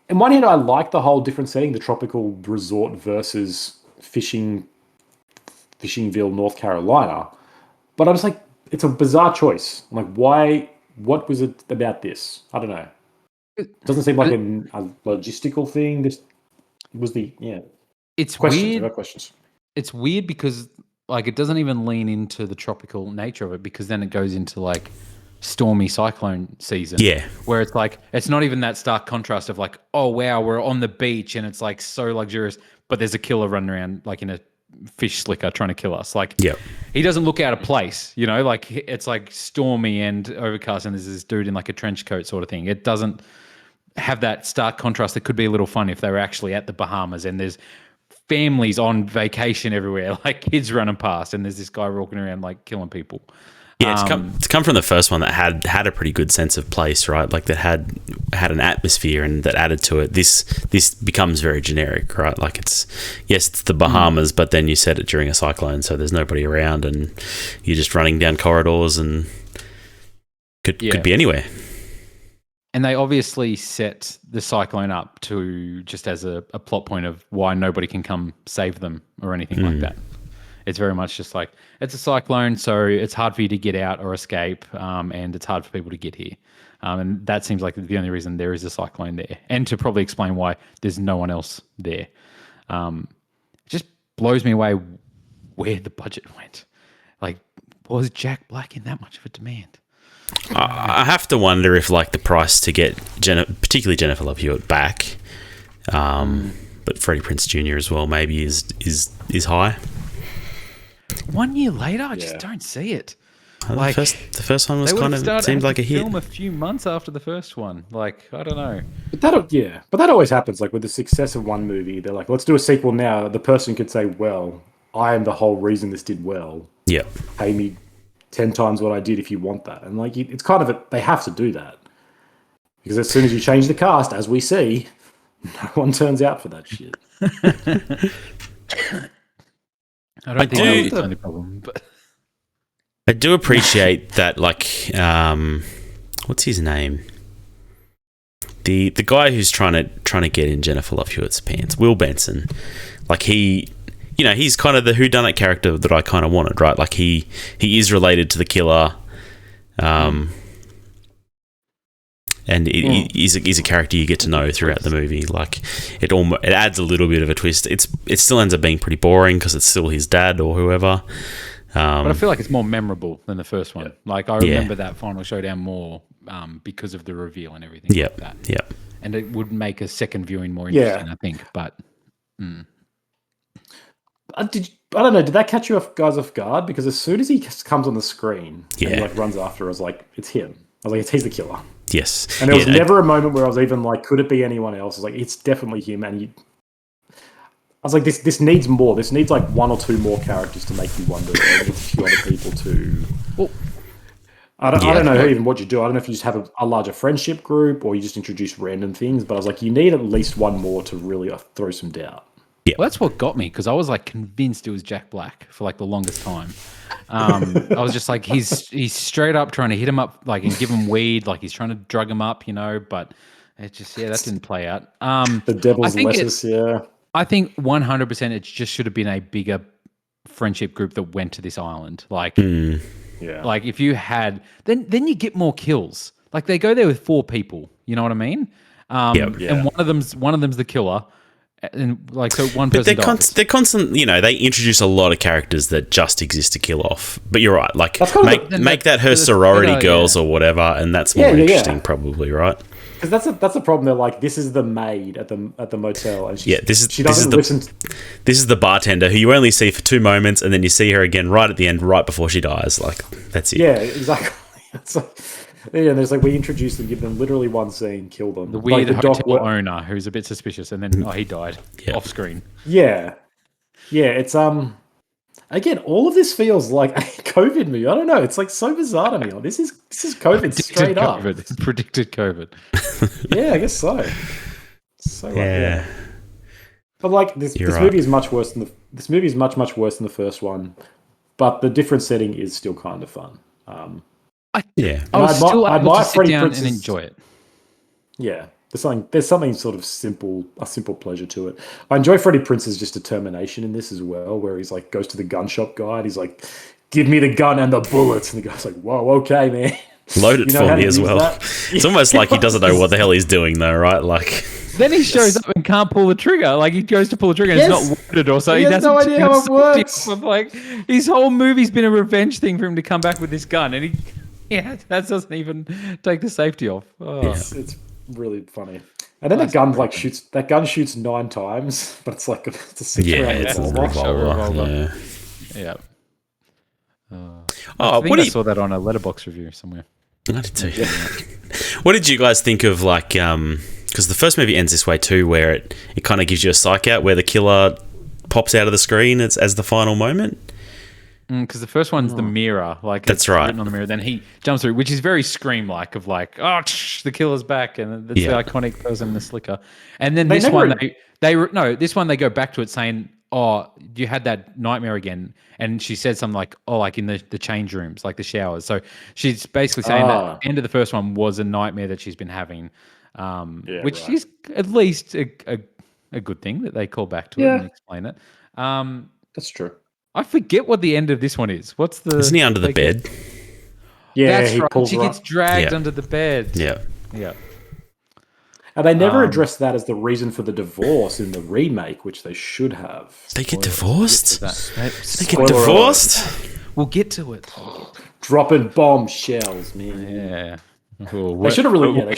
On one hand, I like the whole different setting, the tropical resort versus Fishingville, North Carolina. But I was like, it's a bizarre choice. I'm like, why? What was it about this? I don't know. It doesn't seem like a logistical thing. This was It's questions. weird. There are questions. It's weird because like it doesn't even lean into the tropical nature of it because then it goes into like stormy cyclone season. Yeah. Where it's like it's not even that stark contrast of like, oh wow, we're on the beach and it's like so luxurious, but there's a killer running around like in a fish slicker trying to kill us. Like Yep. he doesn't look out of place, you know, like it's like stormy and overcast and there's this dude in like a trench coat sort of thing. It doesn't have that stark contrast that could be a little fun if they were actually at the Bahamas and there's families on vacation everywhere, like kids running past, and there's this guy walking around like killing people. Yeah, it's come from the first one that had a pretty good sense of place, right? Like that had an atmosphere and that added to it. This becomes very generic, right? Like it's the Bahamas, but then you set it during a cyclone, so there's nobody around and you're just running down corridors and could be anywhere. And they obviously set the cyclone up to just as a plot point of why nobody can come save them or anything like that. It's very much just like, it's a cyclone, so it's hard for you to get out or escape, and it's hard for people to get here. And that seems like the only reason there is a cyclone there. And to probably explain why there's no one else there. It just blows me away where the budget went. Like, was Jack Black in that much of a demand? I have to wonder if like the price to get particularly Jennifer Love Hewitt back, but Freddie Prinze Jr. as well maybe is high. 1 year later, I just don't see it. Like the first one was kind of seemed like a hit. Film a few months after the first one. Like I don't know. But that always happens. Like with the success of one movie, they're like, let's do a sequel now. The person could say, well, I am the whole reason this did well. Yeah. Pay me 10 times what I did if you want that. And like, it's kind of they have to do that. Because as soon as you change the cast, as we see, no one turns out for that shit. I don't think that was the only problem. But I do appreciate that, like, what's his name? The guy who's trying to get in Jennifer Love Hewitt's pants, Will Benson. Like he's kind of the whodunit character that I kind of wanted, right? Like he is related to the killer, and he's a character you get to know throughout the movie. Like it adds a little bit of a twist. It still ends up being pretty boring because it's still his dad or whoever. but I feel like it's more memorable than the first one. Like I remember that final showdown more because of the reveal and everything like that. Yep. And it would make a second viewing more interesting, I think. But I don't know. Did that catch you guys off guard? Because as soon as he comes on the screen and he like runs after, I was like, it's him. I was like, he's the killer. Yes. And there was never a moment where I was even like, could it be anyone else? I was like, it's definitely him. And was like, this needs more. This needs like one or two more characters to make you wonder. Or it needs a few other people to. Well, I don't know even what you do. I don't know if you just have a larger friendship group or you just introduce random things. But I was like, you need at least one more to really throw some doubt. well, that's what got me because I was like convinced it was Jack Black for like the longest time. I was just like, he's straight up trying to hit him up, like, and give him weed, like he's trying to drug him up, but it just that didn't play out. The devil's lettuce, yeah. I think 100% it just should have been a bigger friendship group that went to this island. Like, like if you had, then you get more kills. Like they go there with 4 people. You know what I mean? And one of them's the killer. And like, so one person dies. They're constant, they introduce a lot of characters that just exist to kill off. But you're right, like make that her sorority girls or whatever, and that's more interesting, probably, right? Because that's the problem. They're like, this is the maid at the motel, and she this doesn't listen. This is the bartender who you only see for 2 moments, and then you see her again right at the end, right before she dies. Like that's it. Yeah, exactly. It's like, there's like we introduce them, give them literally one scene, kill them. The weird like hotel owner who's a bit suspicious, and then he died off screen. Yeah. It's again, all of this feels like a COVID movie. I don't know. It's like so bizarre to me. Like, this is COVID straight up. Predicted COVID. Yeah, I guess so. But like this movie is much worse than this movie is much worse than the first one. But the different setting is still kind of fun. I was still able to sit down and enjoy it. Yeah. There's something sort of a simple pleasure to it. I enjoy Freddie Prince's just determination in this as well, where he's like goes to the gun shop guy and he's like, "Give me the gun and the bullets," and the guy's like, "Whoa, okay, man." Load it for me as well. It's almost like he doesn't know what the hell he's doing, though, right? Like, then he shows up and can't pull the trigger. Like he goes to pull the trigger and it's not wounded or so. He has no idea how it works. Like his whole movie's been a revenge thing for him to come back with this gun, and that doesn't even take the safety off. Oh. It's really funny. And then the gun shoots 9 times, but it's like it's a 6-round revolver. Yeah. I think I saw that on a Letterboxd review somewhere. I did too. What did you guys think of like? Because the first movie ends this way too, where it kind of gives you a psych out where the killer pops out of the screen as the final moment. Because the first one's the mirror, like that's right written on the mirror. Then he jumps through, which is very Scream-like, of like, the killer's back, and that's the iconic person in the slicker. And then this one they go back to it saying, "Oh, you had that nightmare again," and she said something like, "Oh, like in the change rooms, like the showers." So she's basically saying that the end of the first one was a nightmare that she's been having, which is at least a good thing that they call back to it and explain it. That's true. I forget what the end of this one is. What's the? Isn't he under the bed? Yeah, that's right. She gets dragged under the bed. Yeah. And they never addressed that as the reason for the divorce in the remake, which they should have. They get divorced? They get divorced? We'll get to it. Dropping bombshells, man. Yeah. They should have really...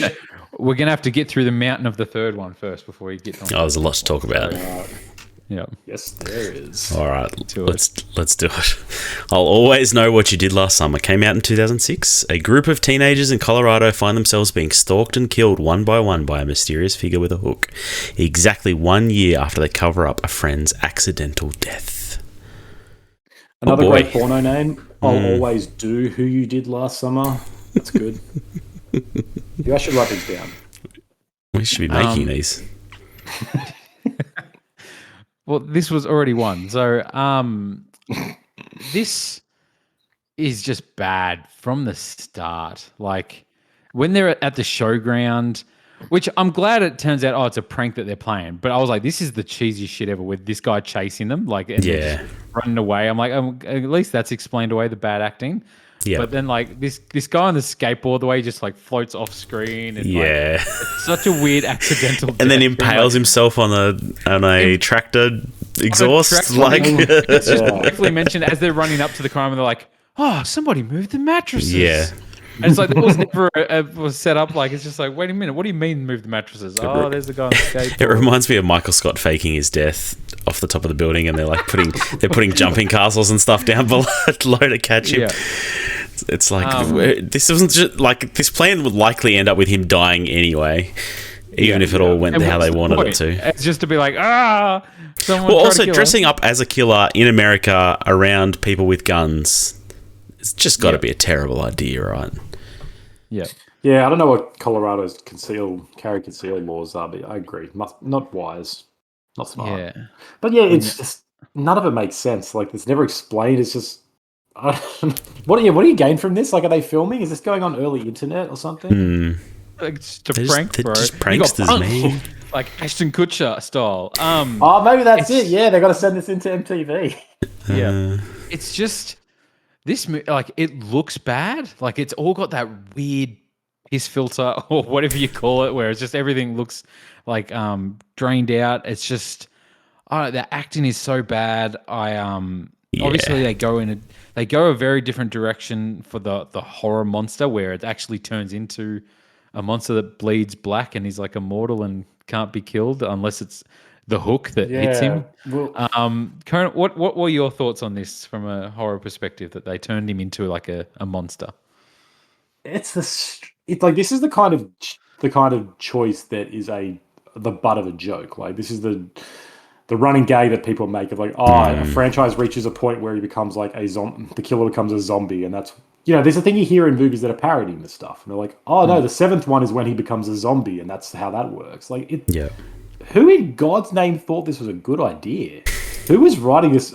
We're going to have to get through the mountain of the third one first before we get on. There's a lot to talk about. Yeah. Yes, there is. All right, let's do it. I'll Always Know What You Did Last Summer came out in 2006. A group of teenagers in Colorado find themselves being stalked and killed one by one by a mysterious figure with a hook, exactly 1 year after they cover up a friend's accidental death. Another great porno name. I'll Always Do Who You Did Last Summer. That's good. You guys should write these down. We should be making these. Well, this was already one. So this is just bad from the start. Like when they're at the showground, which I'm glad it turns out, it's a prank that they're playing. But I was like, this is the cheesiest shit ever with this guy chasing them, like and they're just running away. I'm like, at least that's explained away the bad acting. Yeah. But then like this guy on the skateboard, the way he just like floats off screen and like, it's such a weird accidental and then impales himself on a tractor exhaust. It's just briefly mentioned as they're running up to the crime and they're like, "Oh, somebody moved the mattresses." Yeah. And it's like, that was never was set up. Like, it's just like, wait a minute, what do you mean move the mattresses? There's the guy on the skateboard. It reminds me of Michael Scott faking his death off the top of the building, and they're like putting jumping castles and stuff down below to catch him. Yeah. It's like this wasn't just like this plan would likely end up with him dying anyway. even if it all went And how what's they the wanted it point? to. It's just to be like, someone Well, tried to also kill dressing up as a killer in America around people with guns, it's just got to Yeah. be a terrible idea, right? Yeah. Yeah, I don't know what Colorado's carry concealed laws are, but I agree. Not wise, not smart. Yeah. But yeah, it's just none of it makes sense. Like it's never explained. It's just what do you gain from this? Like, are they filming? Is this going on early internet or something? Like, it's just a They're prank, they're bro. just You got pranksters, punked, man. like Ashton Kutcher style. Oh, maybe that's It's- it. Yeah, they got to send this into MTV. Yeah. It's just this like it looks bad. Like it's all got that weird piss filter or whatever you call it, where it's just everything looks like drained out. It's just the acting is so bad. Obviously they go a very different direction for the horror monster, where it actually turns into a monster that bleeds black and is like immortal and can't be killed unless it's the hook that hits him. Well, Conan, what were your thoughts on this from a horror perspective, that they turned him into like a monster? it's like this is the kind of choice that is the butt of a joke. Like this is the running gag that people make of like, a franchise reaches a point where he becomes like the killer becomes a zombie, and that's there's a thing you hear in movies that are parodying this stuff, and they're like, oh no, the seventh one is when he becomes a zombie, and that's how that works. Like, Yeah. who in God's name thought this was a good idea? Who was writing this?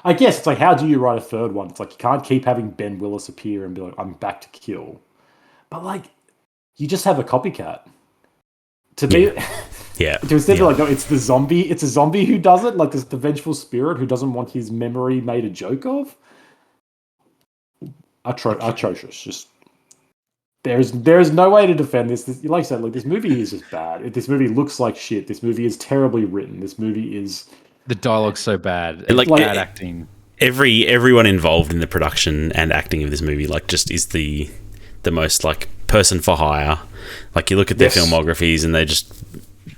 I guess it's like, how do you write a third one? It's like you can't keep having Ben Willis appear and be like, I'm back to kill, but like, you just have a copycat to be. Yeah. To instead be like, no, it's the zombie. It's a zombie who does it. Like, this the vengeful spirit who doesn't want his memory made a joke of. Atrocious. Just there's no way to defend this. Like I said, like this movie is just bad. This movie looks like shit. This movie is terribly written. This movie is The dialogue's so bad. And, like, Bad acting. Everyone involved in the production and acting of this movie, like, just is the most like person for hire. Like, you look at their Yes. filmographies and they're just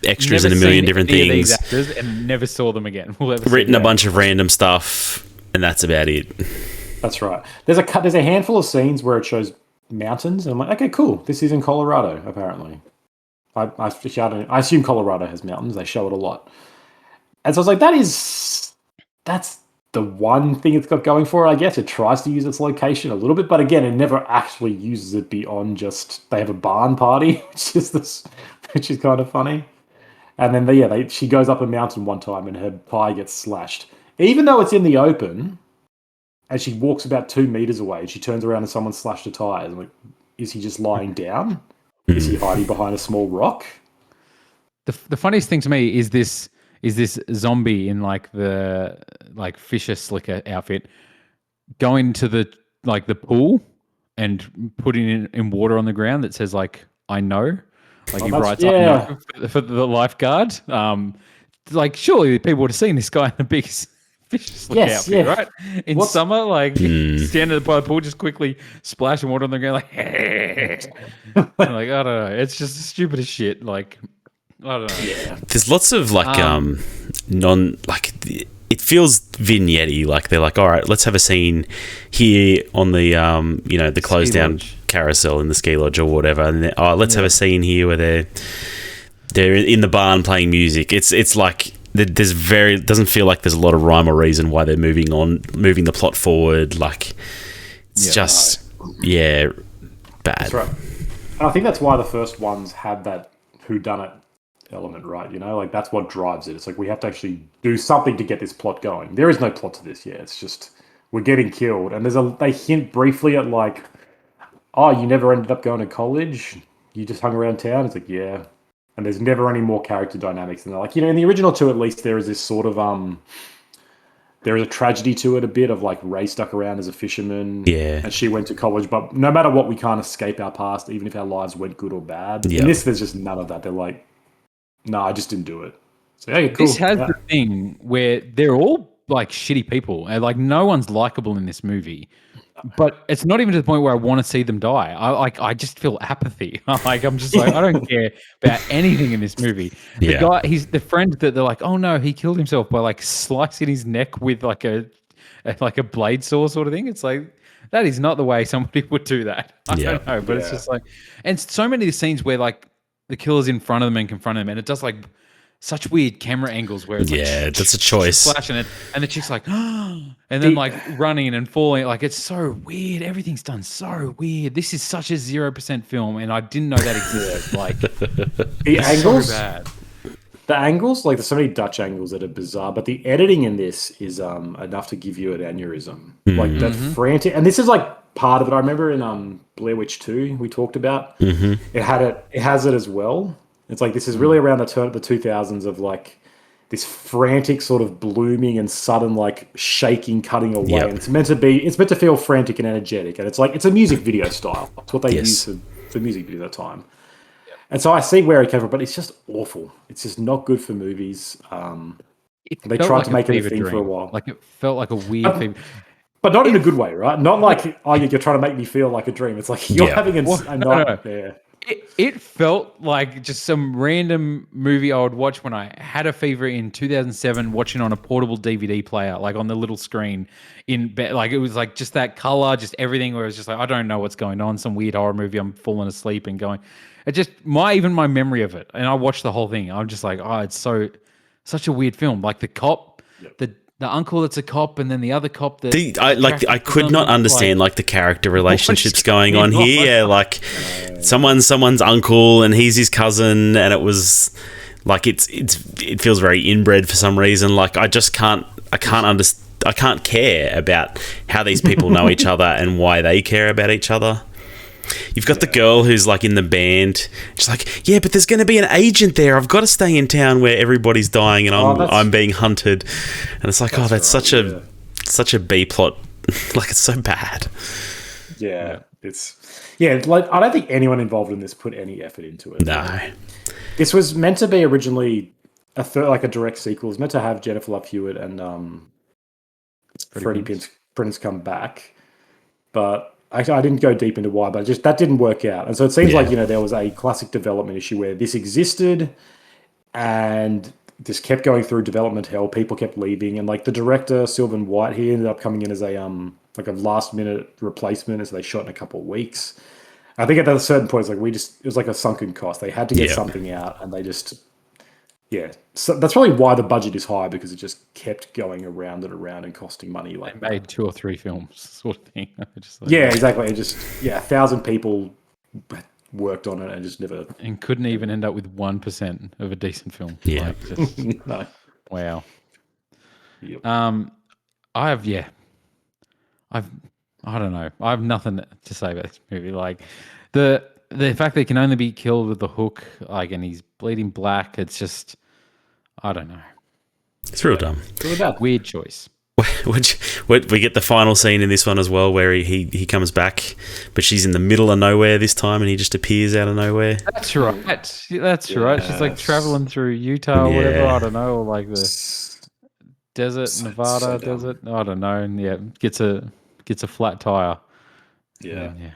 extras Never in a million seen different any of these things. actors and never saw them again. We'll ever see Written a them. bunch of random stuff, and that's about it. That's right. There's a handful of scenes where it shows mountains, and I'm like, okay, cool. This is in Colorado, apparently. I assume Colorado has mountains. They show it a lot. And so I was like, that's the one thing it's got going for it, I guess. It tries to use its location a little bit, but again, it never actually uses it beyond just they have a barn party, which is kind of funny. And then she goes up a mountain one time and her pie gets slashed. Even though it's in the open, and she walks about 2 meters away, and she turns around and someone slashed her tires. I'm like, is he just lying down? Is he hiding behind a small rock? The funniest thing to me is this zombie in like the Fisher Slicker outfit going to the pool and putting in water on the ground that says like I know, like he writes I know for the lifeguard. Like surely people would have seen this guy in the biggest Fisher Slicker outfit, right? In summer, like standing by the pool, just quickly splashing water on the ground, like, like I don't know. It's just the stupidest shit. Like, I don't know. Yeah. There's lots of like it feels vignette-y. Like they're like, all right, let's have a scene here on the the closed down lodge. carousel in the ski lodge or whatever, and then, let's have a scene here where they're in the barn playing music. It's like it doesn't feel like there's a lot of rhyme or reason why they're moving the plot forward. Like it's bad. That's right. And I think that's why the first ones had that whodunit element, right? Like that's what drives it. It's like we have to actually do something to get this plot going. There is no plot to this yet. It's just we're getting killed, and they hint briefly at like, oh, you never ended up going to college. You just hung around town. It's like, yeah. And there's never any more character dynamics. And they're like, in the original two, at least there is this sort of there is a tragedy to it a bit of like Ray stuck around as a fisherman. Yeah. And she went to college. But no matter what, we can't escape our past, even if our lives went good or bad. Yeah. In this, there's just none of that. They're like, no, I just didn't do it. So, hey, cool. This has the thing where they're all like shitty people, and like no one's likable in this movie. But it's not even to the point where I want to see them die. I just feel apathy. I'm just like, I don't care about anything in this movie. The guy, he's the friend that they're like, oh no, he killed himself by like slicing his neck with like a blade saw sort of thing. It's like, that is not the way somebody would do that. I don't know, but it's just like, and so many of the scenes where like the killer's in front of them and confronting them, and it does like such weird camera angles where it's like, that's a choice. flashing it, and the chick's like, and then like running and falling. Like it's so weird. Everything's done so weird. This is such a 0% film, and I didn't know that existed. Like The angles, so bad. the angles, like there's so many Dutch angles that are bizarre, but the editing in this is enough to give you an aneurysm. Like that frantic, and this is like part of it. I remember in Blair Witch 2 we talked about. It has it as well. It's like this is really around the turn of the 2000s of like this frantic sort of blooming and sudden like shaking, cutting away. Yep. And it's meant to feel frantic and energetic, and it's like it's a music video style. It's what they use for music videos at the time. And so I see where it came from, but it's just awful. It's just not good for movies. They felt tried like to a make it a fever thing for a dream. while. Like it felt like a weird fever. But not in a good way, right? Not like, oh, you're trying to make me feel like a dream. It's like you're having a night there. It felt like just some random movie I would watch when I had a fever in 2007, watching on a portable DVD player, like on the little screen in bed. Like it was like just that color, just everything. Where it was just like I don't know what's going on. Some weird horror movie. I'm falling asleep and going. It just my memory of it, and I watched the whole thing. I'm just like, oh, it's such a weird film. Like the cop, the uncle that's a cop, and then the other cop that I could not understand like the character relationships going on here. Yeah, like someone's uncle and he's his cousin, and it was like it feels very inbred for some reason. Like I can't care about how these people know each other and why they care about each other. You've got the girl who's like in the band. She's like, yeah, but there's going to be an agent there. I've got to stay in town where everybody's dying and I'm being hunted. And it's like, that's such a B plot. Like it's so bad. Yeah, like I don't think anyone involved in this put any effort into it. No. This was meant to be originally a direct sequel. It was meant to have Jennifer Love Hewitt and Freddie Prinze come back, but I didn't go deep into why, but just that didn't work out. And so it seems like, there was a classic development issue where this existed and this kept going through development hell. People kept leaving. And like the director, Sylvan White, he ended up coming in as a last minute replacement. And so they shot in a couple of weeks. I think at a certain point, it's like it was like a sunken cost. They had to get something out and they just, so that's probably why the budget is high, because it just kept going around and around and costing money. Like they made 2 or 3 films, sort of thing. Just like, exactly. It just 1,000 people worked on it and just never couldn't even end up with 1% of a decent film. Yeah, like just, no. Wow. Yep. I don't know. I have nothing to say about this movie. Like the fact that he can only be killed with the hook, like, and he's bleeding black. It's just, I don't know. It's real dumb. Weird choice. We get the final scene in this one as well, where he comes back, but she's in the middle of nowhere this time, and he just appears out of nowhere. That's right. That's right. She's like traveling through Utah or whatever. I don't know, or like the desert, Nevada desert. I don't know. And gets a flat tire. Yeah. Yeah.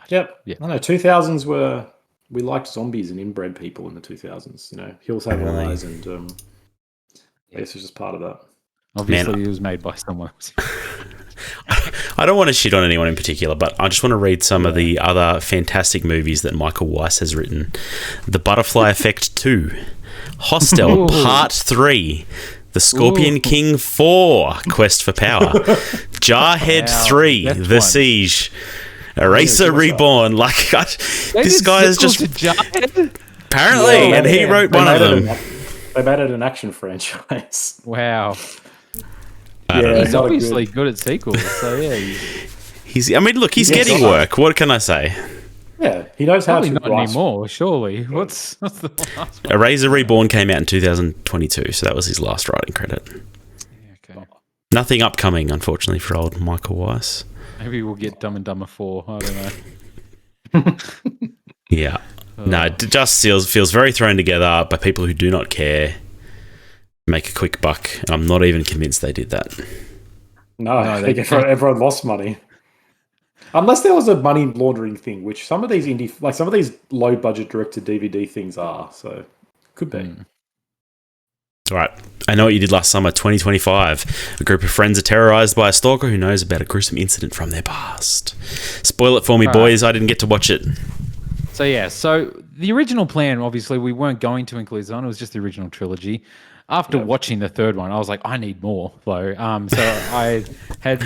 Yep. Yeah. I know. 2000s we liked zombies and inbred people in the 2000s. Hills Have Eyes, and I guess it's just part of that. Obviously, it was made by someone else. I don't want to shit on anyone in particular, but I just want to read some of the other fantastic movies that Michael Weiss has written. The Butterfly Effect 2, Hostel Part 3, The Scorpion King 4, Quest for Power, Jarhead 3, The Siege, Eraser Reborn. Like, this guy is just... Apparently, and he wrote one of them. They made it an action franchise. Wow. He's obviously good at sequels, so yeah. He's getting work. What can I say? Yeah, he knows how to not write. anymore, surely. What's the last one? Eraser Reborn came out in 2022, so that was his last writing credit. Okay. Nothing upcoming, unfortunately, for old Michael Weiss. Maybe we'll get Dumb and Dumber 4. I don't know. Yeah. No, it just feels very thrown together by people who do not care, make a quick buck, and I'm not even convinced they did that. No, I think everyone lost money. Unless there was a money laundering thing, which some of these low budget direct-to-DVD things are, so could be. All right. I know what you did last summer, 2025. A group of friends are terrorized by a stalker who knows about a gruesome incident from their past. Spoil it for me, boys. I didn't get to watch it. So the original plan, obviously, we weren't going to include Zon. It was just the original trilogy. After watching the third one, I was like, I need more, though. So I had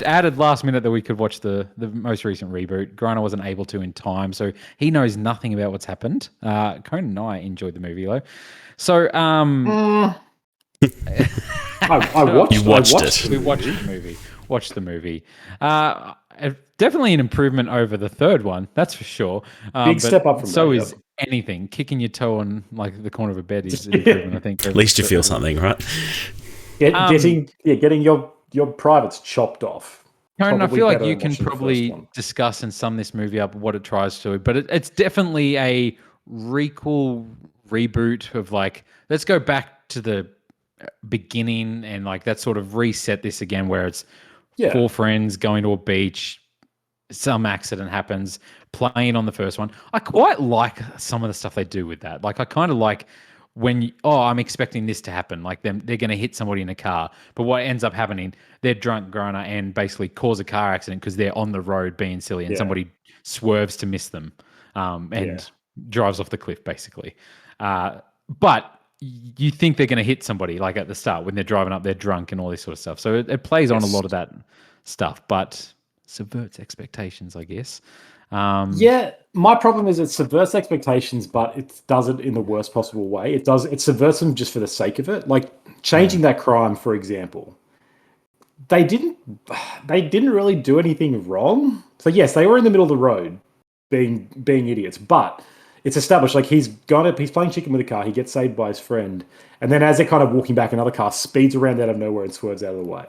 added last minute that we could watch the most recent reboot. Grana wasn't able to in time, so he knows nothing about what's happened. Conan and I enjoyed the movie, though. So I watched. You watched it. we watched the movie. Watched the movie. Definitely an improvement over the third one, that's for sure. Big step up from so that, is anything. Kicking your toe on like the corner of a bed is an improvement, I think. At least you feel something, right? Getting your privates chopped off. Conan, I Probably feel like better you than can watching the first probably one. discuss and sum this movie up what it tries to, but it's definitely a requel reboot of like, let's go back to the beginning and like that sort of reset this again where it's four friends going to a beach, some accident happens, playing on the first one. I quite like some of the stuff they do with that. Like I kind of like when I'm expecting this to happen, like they're going to hit somebody in a car, but what ends up happening, they're drunk Grana and basically cause a car accident because they're on the road being silly and somebody swerves to miss them and drives off the cliff basically. But you think they're going to hit somebody like at the start when they're driving up, they're drunk and all this sort of stuff. So it plays on a lot of that stuff, but subverts expectations, I guess. My problem is it subverts expectations, but it does it in the worst possible way. It subverts them just for the sake of it. Like changing that crime, for example. They didn't really do anything wrong. So yes, they were in the middle of the road being idiots, but it's established like he's playing chicken with a car, he gets saved by his friend, and then as they're kind of walking back, another car speeds around out of nowhere and swerves out of the way.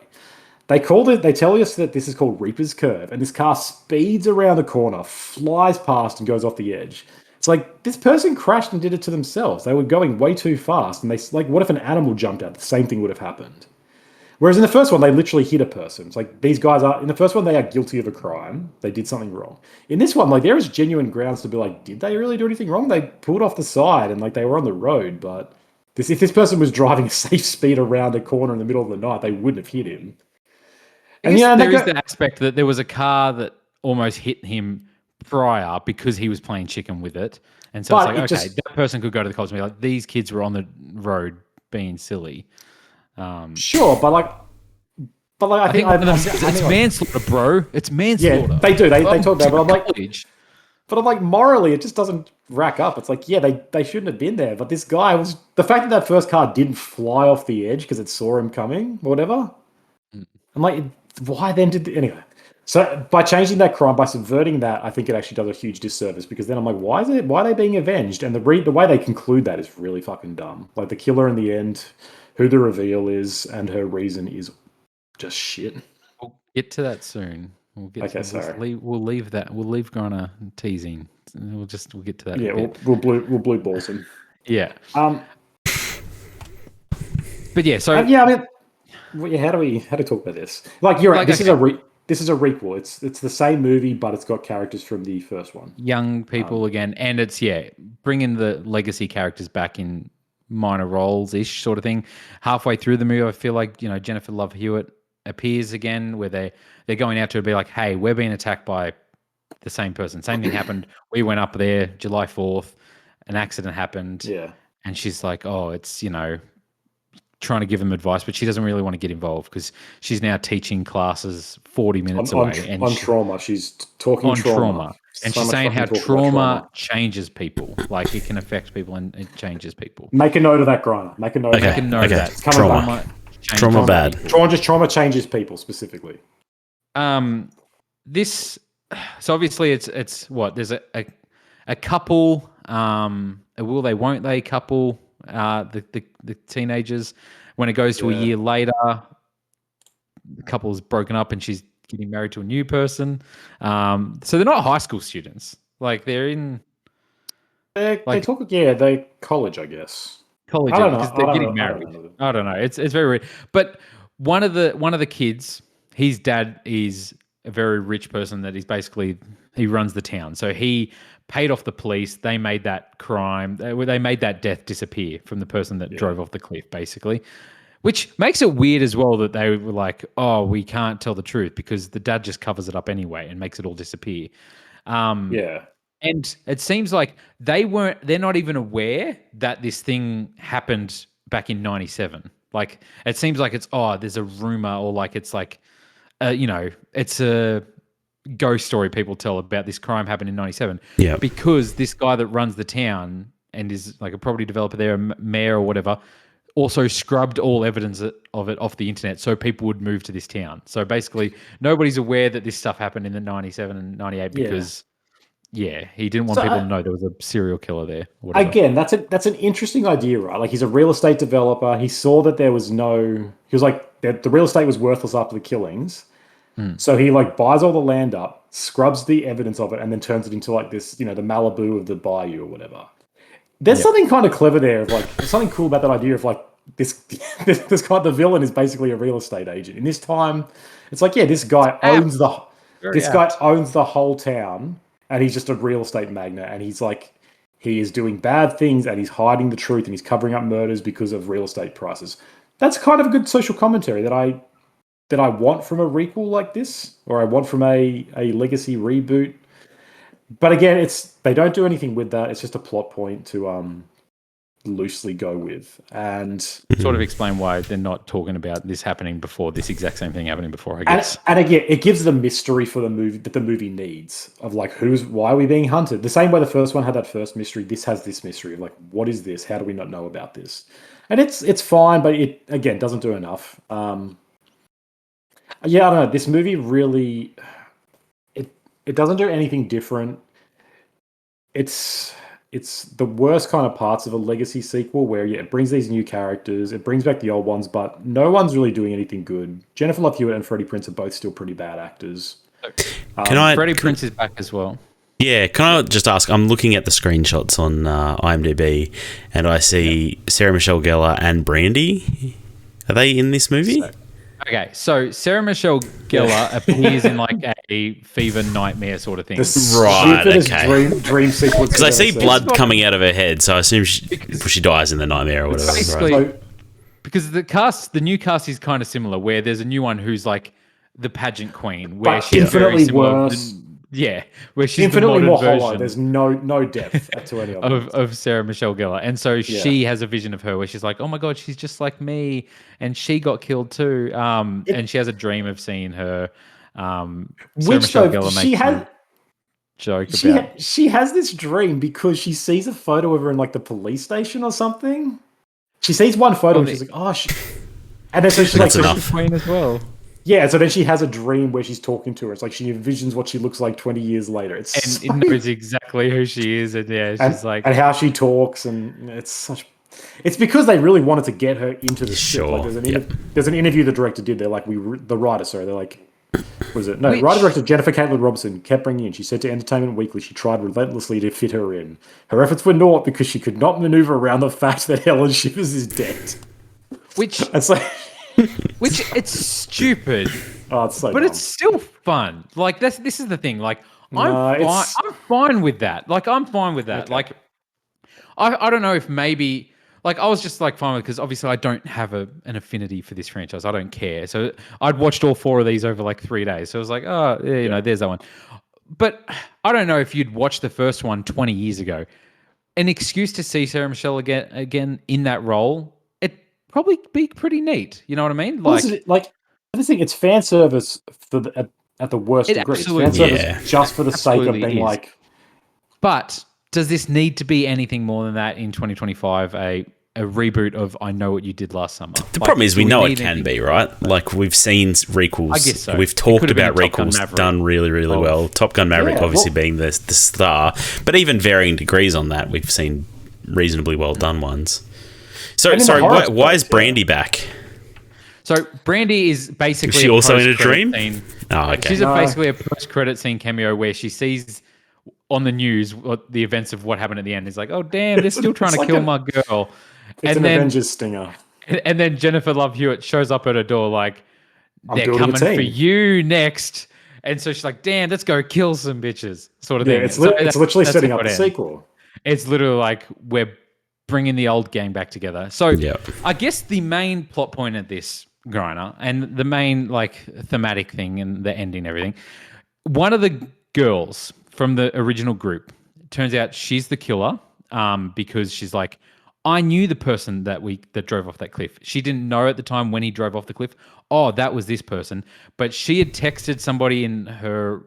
They tell us that this is called Reaper's Curve, and this car speeds around the corner, flies past, and goes off the edge. It's like, this person crashed and did it to themselves. They were going way too fast, and what if an animal jumped out? The same thing would have happened. Whereas in the first one, they literally hit a person. It's like, these guys in the first one, they are guilty of a crime. They did something wrong. In this one, like, there is genuine grounds to be like, did they really do anything wrong? They pulled off the side, and like, they were on the road, but if this person was driving a safe speed around a corner in the middle of the night, they wouldn't have hit him. And there is the aspect that there was a car that almost hit him prior because he was playing chicken with it. And so it's like, that person could go to the cops and be like, these kids were on the road being silly. Sure, but I think it's manslaughter, bro. It's manslaughter. Yeah, they do. They talk about it, but I'm like, morally, it just doesn't rack up. It's like, yeah, they shouldn't have been there. But this guy the fact that first car didn't fly off the edge because it saw him coming, or whatever. I'm like, why then anyway? So by changing that crime, by subverting that, I think it actually does a huge disservice because then I'm like, why are they being avenged? And the way they conclude that is really fucking dumb. Like the killer in the end, who the reveal is, and her reason is just shit. We'll get to that soon. We'll leave that. We'll leave Grana teasing. We'll get to that. Yeah, we'll blue balls him. Yeah. But yeah, so I mean. How do we talk about this? Like you're right. This is a requel. It's the same movie, but it's got characters from the first one. Young people again, and it's bringing the legacy characters back in minor roles ish sort of thing. Halfway through the movie, I feel like Jennifer Love Hewitt appears again, where they're going out to be like, hey, we're being attacked by the same person. Same thing happened. We went up there July 4th, an accident happened. Yeah, and she's like, oh, it's trying to give them advice, but she doesn't really want to get involved because she's now teaching classes 40 minutes away. On trauma. She's talking on trauma. And she's saying how trauma changes people. Like it can affect people and it changes people. Make a note of that, Grana. Make a note of that. Make a note of that. It's trauma bad. Trauma changes people specifically. This, so obviously it's what? There's a couple, a will they, won't they couple, the teenagers. When it goes to a year later, the couple's broken up and she's getting married to a new person. So they're not high school students. Like they're in. They're college, I guess. College, because they're getting married. I don't know. It's very weird. But one of the kids, his dad is a very rich person that he runs the town. So he paid off the police. They made that crime. They made that death disappear from the person that drove off the cliff, basically. Which makes it weird as well that they were like, oh, we can't tell the truth because the dad just covers it up anyway and makes it all disappear. And it seems like they're not even aware that this thing happened back in 97. Like, it seems like there's a rumor, or like it's like, it's a ghost story people tell about this crime happened in 97. Yeah. Because this guy that runs the town and is like a property developer there, a mayor or whatever, also scrubbed all evidence of it off the internet so people would move to this town. So basically, nobody's aware that this stuff happened in the 97 and 98 because... Yeah, he didn't want people to know there was a serial killer there. Again, that's an interesting idea, right? Like, he's a real estate developer. He saw that there was he was like, the real estate was worthless after the killings. So he like buys all the land up, scrubs the evidence of it, and then turns it into like this, the Malibu of the bayou or whatever. There's something kind of clever there, of like, there's something cool about that idea of like this guy, the villain is basically a real estate agent. In this time, it's like, this guy owns the whole town. And he's just a real estate magnate, and he's like, he is doing bad things, and he's hiding the truth, and he's covering up murders because of real estate prices. That's kind of a good social commentary that I want from a requel like this, or I want from a legacy reboot. But again, they don't do anything with that. It's just a plot point to loosely go with, and sort of explain why they're not talking about this happening before, this exact same thing happening before, I guess. And again, it gives the mystery for the movie that the movie needs, of like, why are we being hunted? The same way the first one had that first mystery, this has this mystery of like, what is this? How do we not know about this? And it's fine, but it again doesn't do enough. I don't know. This movie really, it doesn't do anything different. It's the worst kind of parts of a legacy sequel where, it brings these new characters, it brings back the old ones, but no one's really doing anything good. Jennifer Love Hewitt and Freddie Prinze are both still pretty bad actors. Freddie Prinze is back as well. Yeah, can I just ask, I'm looking at the screenshots on IMDb, and I see Sarah Michelle Gellar and Brandy. Are they in this movie? So Sarah Michelle Gellar appears in like a fever nightmare sort of thing. Right, okay. Dream sequence. Because I see blood coming out of her head, so I assume she dies in the nightmare or whatever. Basically, right? Because the new cast is kind of similar, where there's a new one who's like the pageant queen, where but she's infinitely very similar. worse. Where she's infinitely the more modern hollow. version. There's no depth to any of Sarah Michelle Gellar, and so she has a vision of her where she's like, "Oh my god, she's just like me," and she got killed too. And she has a dream of seeing her. Sarah Michelle Gellar makes a joke about. She has this dream because she sees a photo of her in like the police station or something. She sees one photo and she's like, "Oh," and then so she's like, enough. Queen as well. Yeah, so then she has a dream where she's talking to her. It's like she envisions what she looks like 20 years later. And it knows exactly who she is, and she's like, and how she talks, and it's because they really wanted to get her into the shit. Like there's an interview the director did. They're like, the writer, sorry, they're like, writer director Jennifer Caitlin Robinson kept bringing in. She said to Entertainment Weekly she tried relentlessly to fit her in. Her efforts were naught because she could not maneuver around the fact that Helen Shivers is dead. Which it's stupid. Oh, it's so but dumb. it's still fun. Like this is the thing. Like I'm fine with that. Like I'm fine with that. Okay. Like I don't know if maybe like I was just like fine with, because obviously I don't have an affinity for this franchise. I don't care. So I'd watched all 4 of these over like 3 days. So I was like, there's that one. But I don't know if you'd watched the first one 20 years ago. An excuse to see Sarah Michelle again in that role, probably be pretty neat. You know what I mean? Like I just think it's fan service at the worst degree. It's fan service just for the sake of being like. But does this need to be anything more than that in 2025? A reboot of I Know What You Did Last Summer. The problem is we know it can be, right? Like we've seen requels. I guess so. We've talked about requels done really, really well. Top Gun Maverick obviously being the star, but even varying degrees on that, we've seen reasonably well done ones. So, sorry, why is Brandy back? So, Brandy is basically... Is she also in a dream? Scene. Oh, okay. She's basically a post-credit scene cameo where she sees on the news the events of what happened at the end. It's like, oh, damn, they're still trying to kill my girl. It's an Avengers stinger. And then Jennifer Love Hewitt shows up at her door like, they're coming for you next. And so she's like, damn, let's go kill some bitches, sort of thing. It's literally setting up the sequel. It's literally like, we're bringing the old gang back together. So I guess the main plot point of this, Griner, and the main like thematic thing and the ending and everything, one of the girls from the original group, turns out she's the killer because she's like, I knew the person that drove off that cliff. She didn't know at the time when he drove off the cliff. Oh, that was this person. But she had texted somebody in her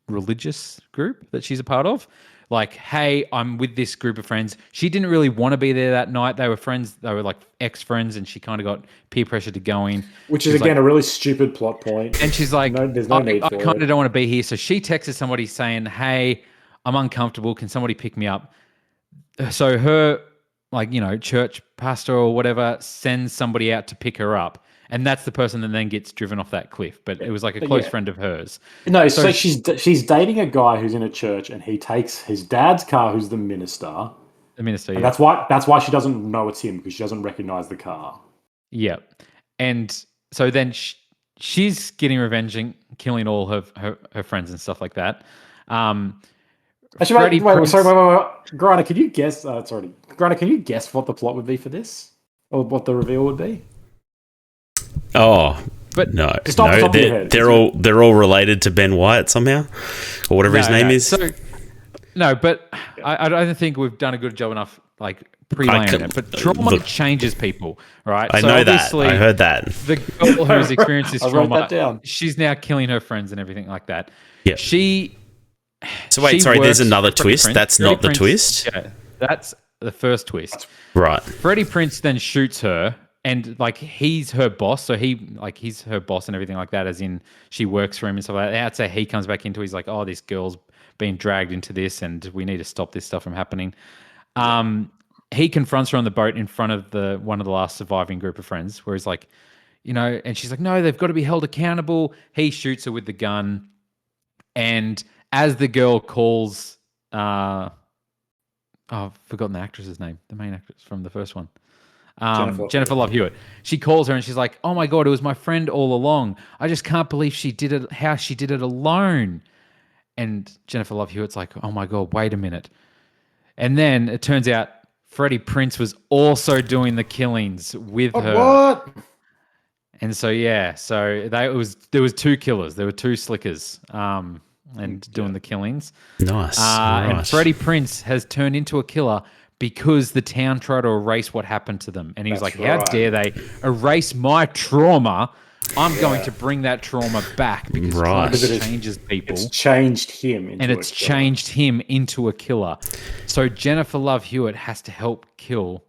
religious group that she's a part of, like, hey, I'm with this group of friends. She didn't really want to be there that night. They were friends. They were like ex-friends, and she kind of got peer pressure to go in. Which is, again, a really stupid plot point. And she's like, there's no need for I kind of don't want to be here. So she texted somebody saying, hey, I'm uncomfortable. Can somebody pick me up? So her, like, church pastor or whatever sends somebody out to pick her up. And that's the person that then gets driven off that cliff. But it was like a close friend of hers. No, so she's dating a guy who's in a church, and he takes his dad's car, who's the minister. The minister, and that's why she doesn't know it's him, because she doesn't recognize the car. Yeah. And so then she's getting revenge and killing all her friends and stuff like that. Actually, wait. Grana, can you guess? Grana, can you guess what the plot would be for this, or what the reveal would be? Oh, but no, they're all related to Ben Wyatt somehow, or whatever his name is. But I don't think we've done a good job enough, like, pre-laying it. But trauma changes people, right? I know that. I heard that. The girl who's experienced this trauma, she's now killing her friends and everything like that. Yeah. So wait, sorry. There's another twist. That's not the twist. Yeah, that's the first twist. Right. Freddie Prinze then shoots her. And, like, he's her boss, so he's her boss and everything like that, as in she works for him and stuff like that. That's how he comes back into it. He's like, oh, this girl's being dragged into this, and we need to stop this stuff from happening. He confronts her on the boat in front of one of the last surviving group of friends, where he's like, and she's like, no, they've got to be held accountable. He shoots her with the gun, and as the girl calls, I've forgotten the actress's name, the main actress from the first one. Jennifer Love Hewitt. She calls her and she's like, oh my God, it was my friend all along. I just can't believe she did it, how she did it alone. And Jennifer Love Hewitt's like, oh my God, wait a minute. And then it turns out Freddie Prinze was also doing the killings with her. What? And so, there was two killers. There were two slickers doing the killings. Nice. And Freddie Prinze has turned into a killer because the town tried to erase what happened to them. And he was like, how dare they erase my trauma? I'm going to bring that trauma back, because it changes people. It's changed him into a killer. So Jennifer Love Hewitt has to help kill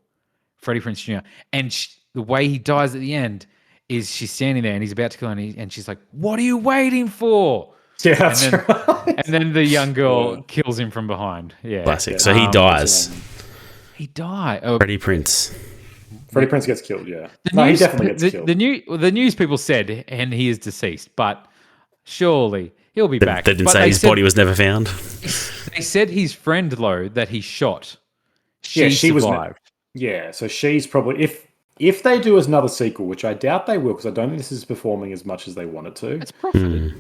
Freddie Prinze Jr. And the way he dies at the end is she's standing there and he's about to kill her, and she's like, what are you waiting for? Yeah, that's right. And then the young girl kills him from behind. Yeah. Classic. So he dies. He died. Freddie Prinze. Freddie Prinze gets killed, yeah. He definitely gets killed. The news people said, and he is deceased, but surely he'll be back. They didn't say his body was never found. They said his friend, though, that he shot, she survived. So she's probably... If they do another sequel, which I doubt they will, because I don't think this is performing as much as they want it to. It's profited.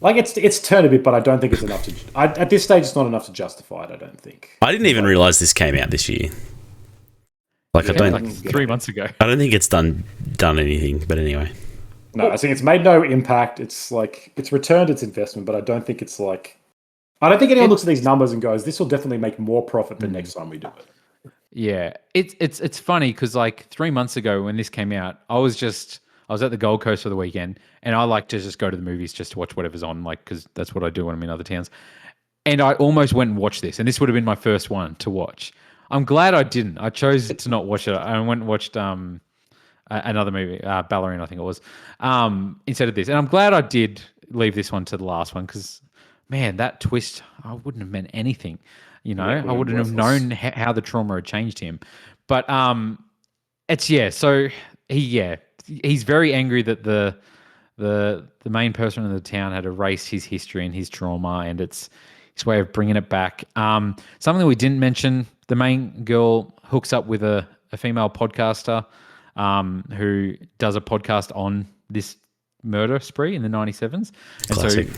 Like, it's turned a bit, but I don't think it's enough to... at this stage, it's not enough to justify it, I don't think. I didn't even realise this came out this year. Like, I don't... Like 3 months ago. I don't think it's done anything, but anyway. No, I think it's made no impact. It's like... It's returned its investment, but I don't think it's like... I don't think anyone looks at these numbers and goes, this will definitely make more profit the next time we do it. Yeah. It's funny, because, like, 3 months ago when this came out, I was at the Gold Coast for the weekend, and I like to just go to the movies just to watch whatever's on, like, because that's what I do when I'm in other towns. And I almost went and watched this, and this would have been my first one to watch. I'm glad I didn't. I chose to not watch it. I went and watched another movie, Ballerina, I think it was, instead of this. And I'm glad I did leave this one to the last one, because, man, that twist, I wouldn't have meant anything. I wouldn't have known how the trauma had changed him. But so he's very angry that the main person in the town had erased his history and his trauma, and it's his way of bringing it back. Something we didn't mention, the main girl hooks up with a female podcaster who does a podcast on this murder spree in the 97s. And Classic. so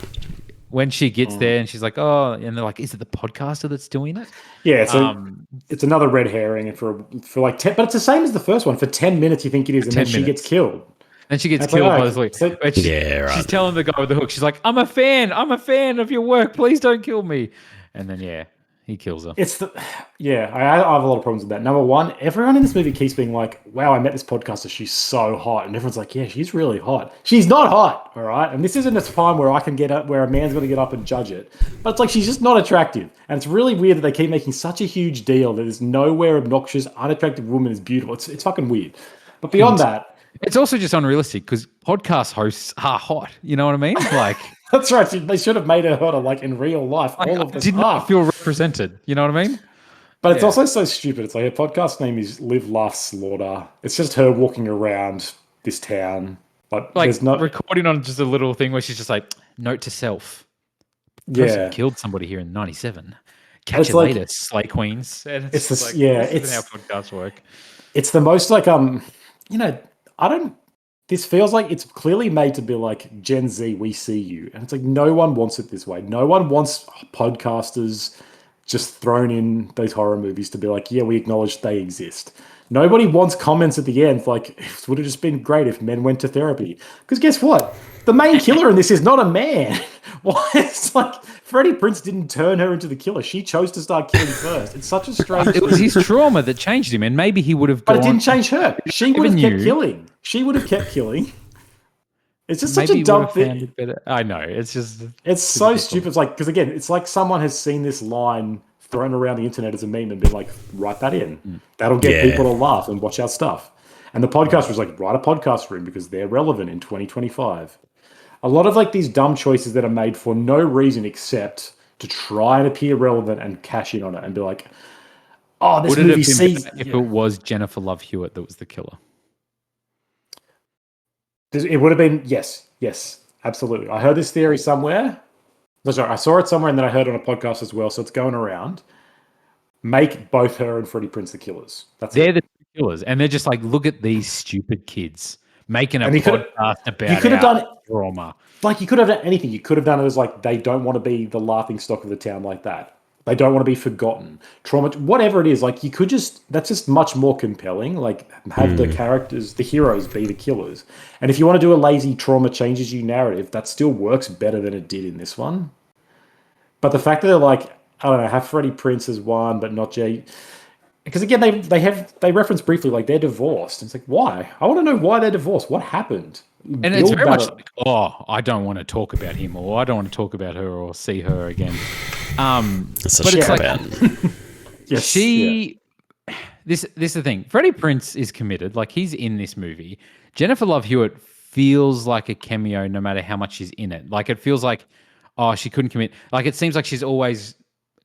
when she gets there and she's like, oh, and they're like, is it the podcaster that's doing it? Yeah, so it's another red herring, and for like 10, but it's the same as the first one. For 10 minutes you think it is, and then she gets killed. And she gets killed by the police. She's telling the guy with the hook, she's like, I'm a fan of your work. Please don't kill me. And then, He kills her. It's the I have a lot of problems with that. Number one, everyone in this movie keeps being like, "Wow, I met this podcaster. She's so hot," and everyone's like, "Yeah, she's really hot." She's not hot, all right. And this isn't a time where I can get up, where a man's going to get up and judge it. But it's like she's just not attractive, and it's really weird that they keep making such a huge deal that there's nowhere obnoxious, unattractive woman is beautiful. It's fucking weird. But beyond that, It's also just unrealistic because podcast hosts are hot. You know what I mean? Like, that's right. They should have made her hotter, like in real life. All of I this did not feel represented. You know what I mean? But it's also so stupid. It's like her podcast name is Live, Laugh, Slaughter. It's just her walking around this town. But Like there's not. recording on just a little thing where she's just like, note to self. Person killed somebody here in '97. Catch It's you like- later, Slay Queens. And It's just this- like, yeah, this isn't it's- how podcasts work. It's the most like I don't. This feels like it's clearly made to be like Gen Z. We see you, and it's like no one wants it this way. No one wants podcasters just thrown in those horror movies to be like, yeah, we acknowledge they exist. Nobody wants comments at the end like, it would have just been great if men went to therapy. Because guess what? The main killer in this is not a man. Why? It's like Freddie Prinze didn't turn her into the killer. She chose to start killing first. It's such a strange It was his trauma that changed him, and maybe he would have But gone. it didn't change her. She would have kept you. killing. She would have kept killing. It's just Maybe such a he would dumb have found thing. it better. I know. It's just. It's so stupid. It's like, because again, it's like someone has seen this line thrown around the internet as a meme and been like, write that in. That'll get people to laugh and watch our stuff. And the podcast was like, write a podcast room because they're relevant in 2025. A lot of like these dumb choices that are made for no reason except to try and appear relevant and cash in on it and be like, oh, this Would it have movie been sees. better if it was Jennifer Love Hewitt that was the killer? It would have been, yes, absolutely. I heard this theory somewhere. No, sorry, I saw it somewhere and then I heard it on a podcast as well, so it's going around. Make both her and Freddie Prinze the killers. They're the killers, and they're just like, look at these stupid kids making a podcast about you could have done trauma. Like, you could have done anything. You could have done it as like, they don't want to be the laughing stock of the town like that. They don't want to be forgotten. Trauma, whatever it is, like, you could just, that's just much more compelling. Like, have the characters, the heroes be the killers. And if you want to do a lazy trauma changes you narrative, that still works better than it did in this one. But the fact that they're like, I don't know, have Freddie Prinze as one, but not Jay. Because again, they reference briefly, like, they're divorced. It's like, why? I want to know why they're divorced. What happened? And it's very much like, oh, I don't want to talk about him, or I don't want to talk about her or see her again. That's but it's like, yes, this is the thing. Freddie Prinze is committed. Like, he's in this movie. Jennifer Love Hewitt feels like a cameo no matter how much she's in it. Like, it feels like, oh, she couldn't commit. Like, it seems like she's always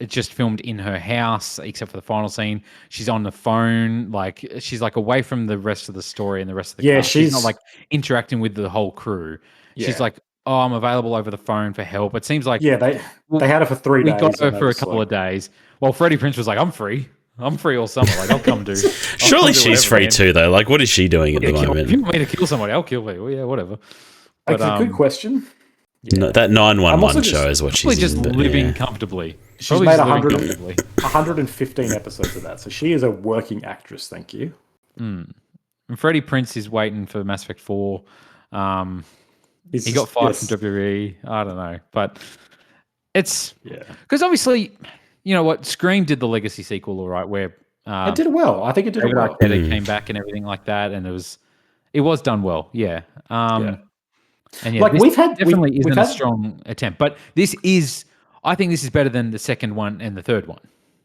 just filmed in her house, except for the final scene. She's on the phone. Like, she's like away from the rest of the story and the rest of the cast. She's not like interacting with the whole crew. She's like, oh, I'm available over the phone for help. It seems like they had her for 3 days. We got her for a couple of days. Well, Freddie Prinze was like, I'm free all summer. Like, I'll come do. Surely she's free too, though. Like, what is she doing at the moment? If you want me to kill somebody, I'll kill people. Yeah, whatever. But, that's a good question. No, that 911 show is what she's just in, living comfortably. She's made 115 episodes of that, so she is a working actress. Thank you. And Freddie Prinze is waiting for Mass Effect 4. He got fired from WWE. I don't know, but it's because obviously, you know what? Scream did the Legacy sequel, all right, where it did well. I think it did well. It came back and everything like that, and it was done well. Yeah. And yeah, like this we've had a strong attempt, but I think this is better than the second one and the third one.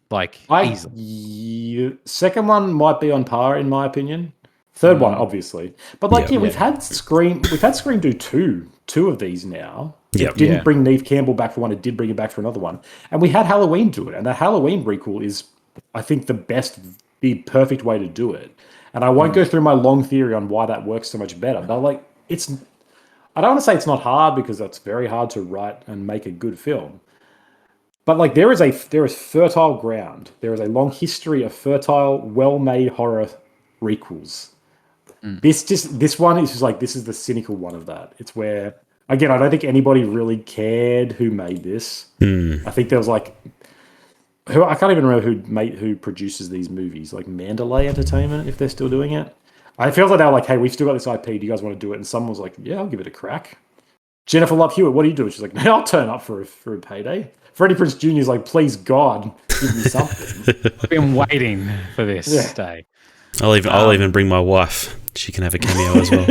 Like, easily. Second one might be on par in my opinion. Third one, obviously, but like we've had Scream do two of these now. It didn't bring Neve Campbell back for one; it did bring him back for another one, and we had Halloween do it, and that Halloween requel is, I think, the perfect way to do it. And I won't go through my long theory on why that works so much better, but like I don't want to say it's not hard because it's very hard to write and make a good film. But like there is fertile ground. There is a long history of fertile, well-made horror requels. This one is just like, this is the cynical one of that. It's where, again, I don't think anybody really cared who made this. I think there was like, I can't even remember who produces these movies, like Mandalay Entertainment, if they're still doing it. I feel like they were like, hey, we've still got this IP. Do you guys want to do it? And someone was like, yeah, I'll give it a crack. Jennifer Love Hewitt, what do you do? She's like, I'll turn up for a payday. Freddie Prinze Jr. is like, please God, give me something. I've been waiting for this day. I'll even bring my wife. She can have a cameo as well.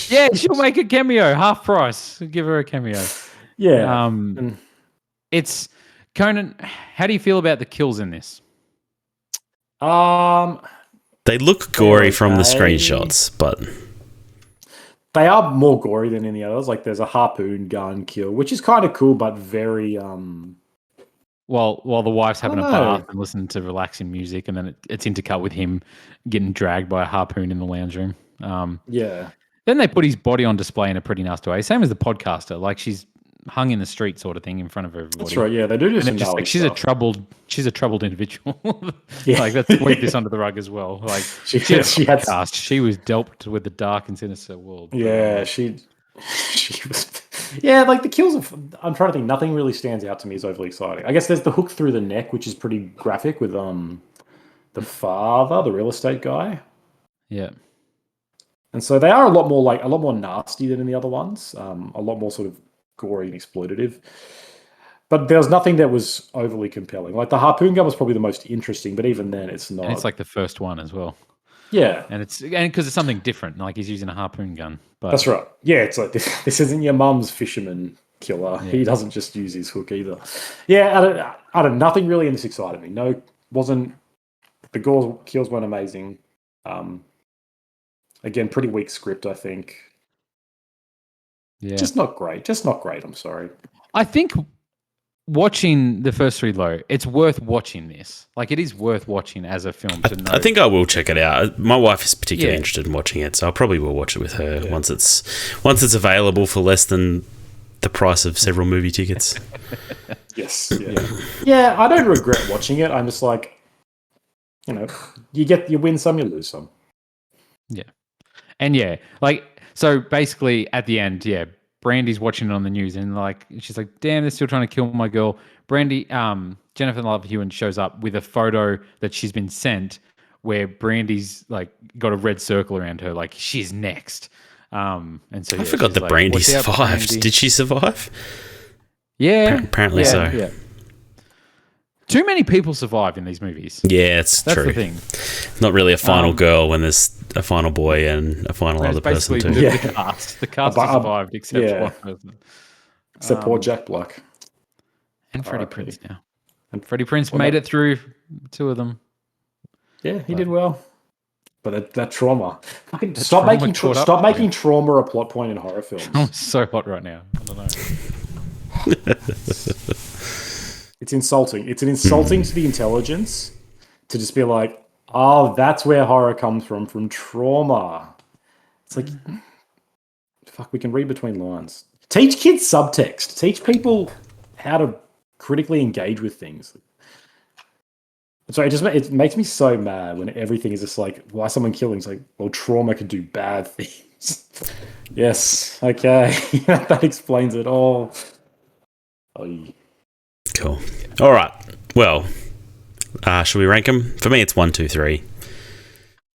Yeah, she'll make a cameo, half price. Give her a cameo. Yeah. It's Conan. How do you feel about the kills in this? They look gory from the screenshots, but they are more gory than any others. Like there's a harpoon gun kill, which is kind of cool, but very while the wife's having a bath and listening to relaxing music, and then it's intercut with him getting dragged by a harpoon in the lounge room. Yeah. Then they put his body on display in a pretty nasty way. Same as the podcaster, like she's hung in the street sort of thing in front of everybody. That's right. Yeah, they do some just like she's a troubled individual. Like let's sweep this under the rug as well. Like she was dealt with the dark and sinister world. Yeah, she was. Yeah, like the kills I'm trying to think. Nothing really stands out to me as overly exciting. I guess there's the hook through the neck, which is pretty graphic with the father, the real estate guy. Yeah. And so they are a lot more nasty than in the other ones. A lot more sort of gory and exploitative. But there was nothing that was overly compelling. Like the harpoon gun was probably the most interesting, but even then, it's not. And it's like the first one as well. Yeah, and because it's something different. Like he's using a harpoon gun. But that's right. Yeah, it's like this isn't your mum's fisherman killer. Yeah. He doesn't just use his hook either. Yeah, I don't. Nothing really in this excited me. No, wasn't. The gore kills weren't amazing. Again, pretty weak script, I think. Yeah. Just not great. I'm sorry. I think watching the first three, though, it's worth watching this. Like, it is worth watching as a film. I think I will check it out. My wife is particularly interested in watching it, so I probably will watch it with her once it's available for less than the price of several movie tickets. Yes. Yeah, I don't regret watching it. I'm just like, you win some, you lose some. Yeah. And so basically at the end, Brandy's watching it on the news and she's like, damn, they're still trying to kill my girl. Brandy, Jennifer Love Hewitt shows up with a photo that she's been sent where Brandy's got a red circle around her, like she's next. And so I forgot that Brandy survived. Brandy. Did she survive? Yeah. Apparently so. Yeah. Too many people survive in these movies. Yeah, that's true. The thing. Not really a final girl when there's a final boy and a final other person too. The cast has survived except one person. Except poor Jack Black. And Freddie Prinze now. And Freddie Prinze made it through two of them. Yeah, he did well. But that trauma. Stop making trauma a plot point in horror films. I'm so hot right now. I don't know. It's insulting. It's insulting to the intelligence to just be like, oh, that's where horror comes from trauma. It's like, fuck, we can read between lines. Teach kids subtext. Teach people how to critically engage with things. So it makes me so mad when everything is just like, why someone killing? It's like, well, trauma can do bad things. Yes, okay. That explains it all. Cool. All right. Well, should we rank them? For me, it's 1, 2, 3.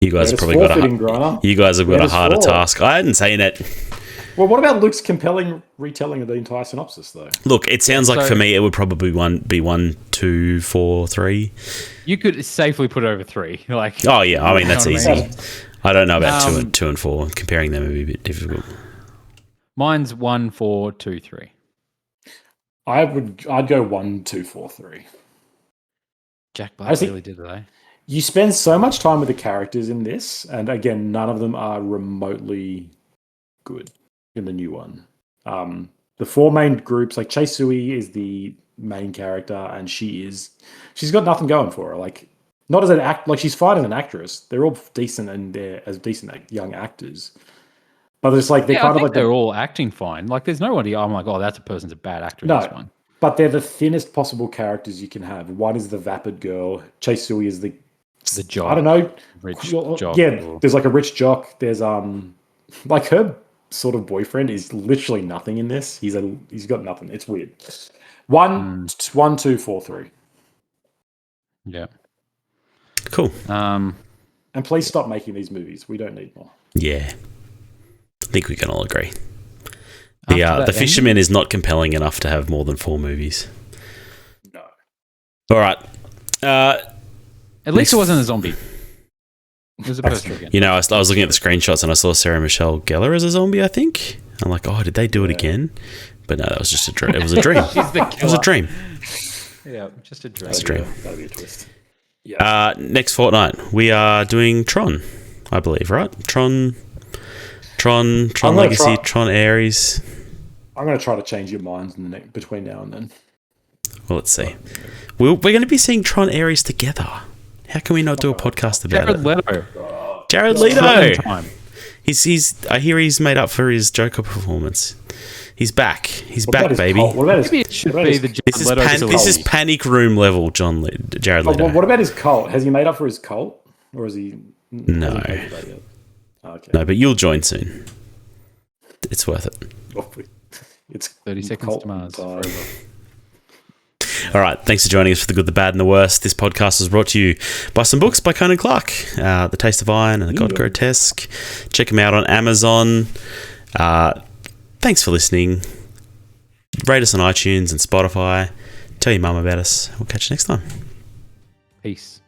You guys have probably got a harder task. I hadn't seen it. Well, what about Luke's compelling retelling of the entire synopsis, though? Look, it sounds like for me, it would probably be 1, 2, 4, 3. You could safely put it over 3. Oh yeah, I mean that's easy. I don't know about 2 and 4. Comparing them would be a bit difficult. Mine's 1, 4, 2, 3. I'd go 1, 2, 4, 3. Jack Black really did that. You spend so much time with the characters in this, and again, none of them are remotely good in the new one. The 4 main groups, like Chase Sui is the main character, and she's got nothing going for her. Like, not as an she's fine as an actress. They're all decent, and they're as decent young actors. But it's like they're all acting fine. Like, there's nobody. I'm like, oh, that's a person's a bad actor in this one. But they're the thinnest possible characters you can have. One is the vapid girl. Chase Sui is the jock. I don't know. Rich jock. Yeah, there's like a rich jock. There's like her sort of boyfriend is literally nothing in this. He's got nothing. It's weird. 1, 2, 4, 3. Yeah. Cool. And please stop making these movies. We don't need more. Yeah. I think we can all agree. The After that Fisherman is not compelling enough to have more than 4 movies. No. All right. At least it wasn't a zombie. It was a person again. You know, I was looking at the screenshots and I saw Sarah Michelle Gellar as a zombie, I think. I'm like, oh, did they do it again? But no, that was just a dream. It was a dream. She's the It was a dream. Yeah, just a dream. It's a dream. That'll be a twist. Yeah. Next fortnight, we are doing Tron, I believe, right? Tron Legacy, Tron Ares. I'm going to try to change your minds between now and then. Well, let's see. We're going to be seeing Tron Ares together. How can we not do a podcast about Jared it? Leto. Jared Second Leto. time. He's. I hear he's made up for his Joker performance. He's back. He's What about back, his baby. cult? What about his, Maybe it should what about be his- the Jared This is Leto. this is panic room level, Jared Oh, Leto. what about his cult? Has he made up for his cult? Or is he... No. hasn't paid for that yet? Okay. No, but you'll join soon. It's worth it. It's 30 Seconds cult to Mars. time. All right, thanks for joining us for the good, the bad, and the worst. This podcast is brought to you by some books by Conan Clark, The Taste of Iron and The God Grotesque. Check them out on Amazon. Thanks for listening. Rate us on iTunes and Spotify. Tell your mum about us. We'll catch you next time. Peace.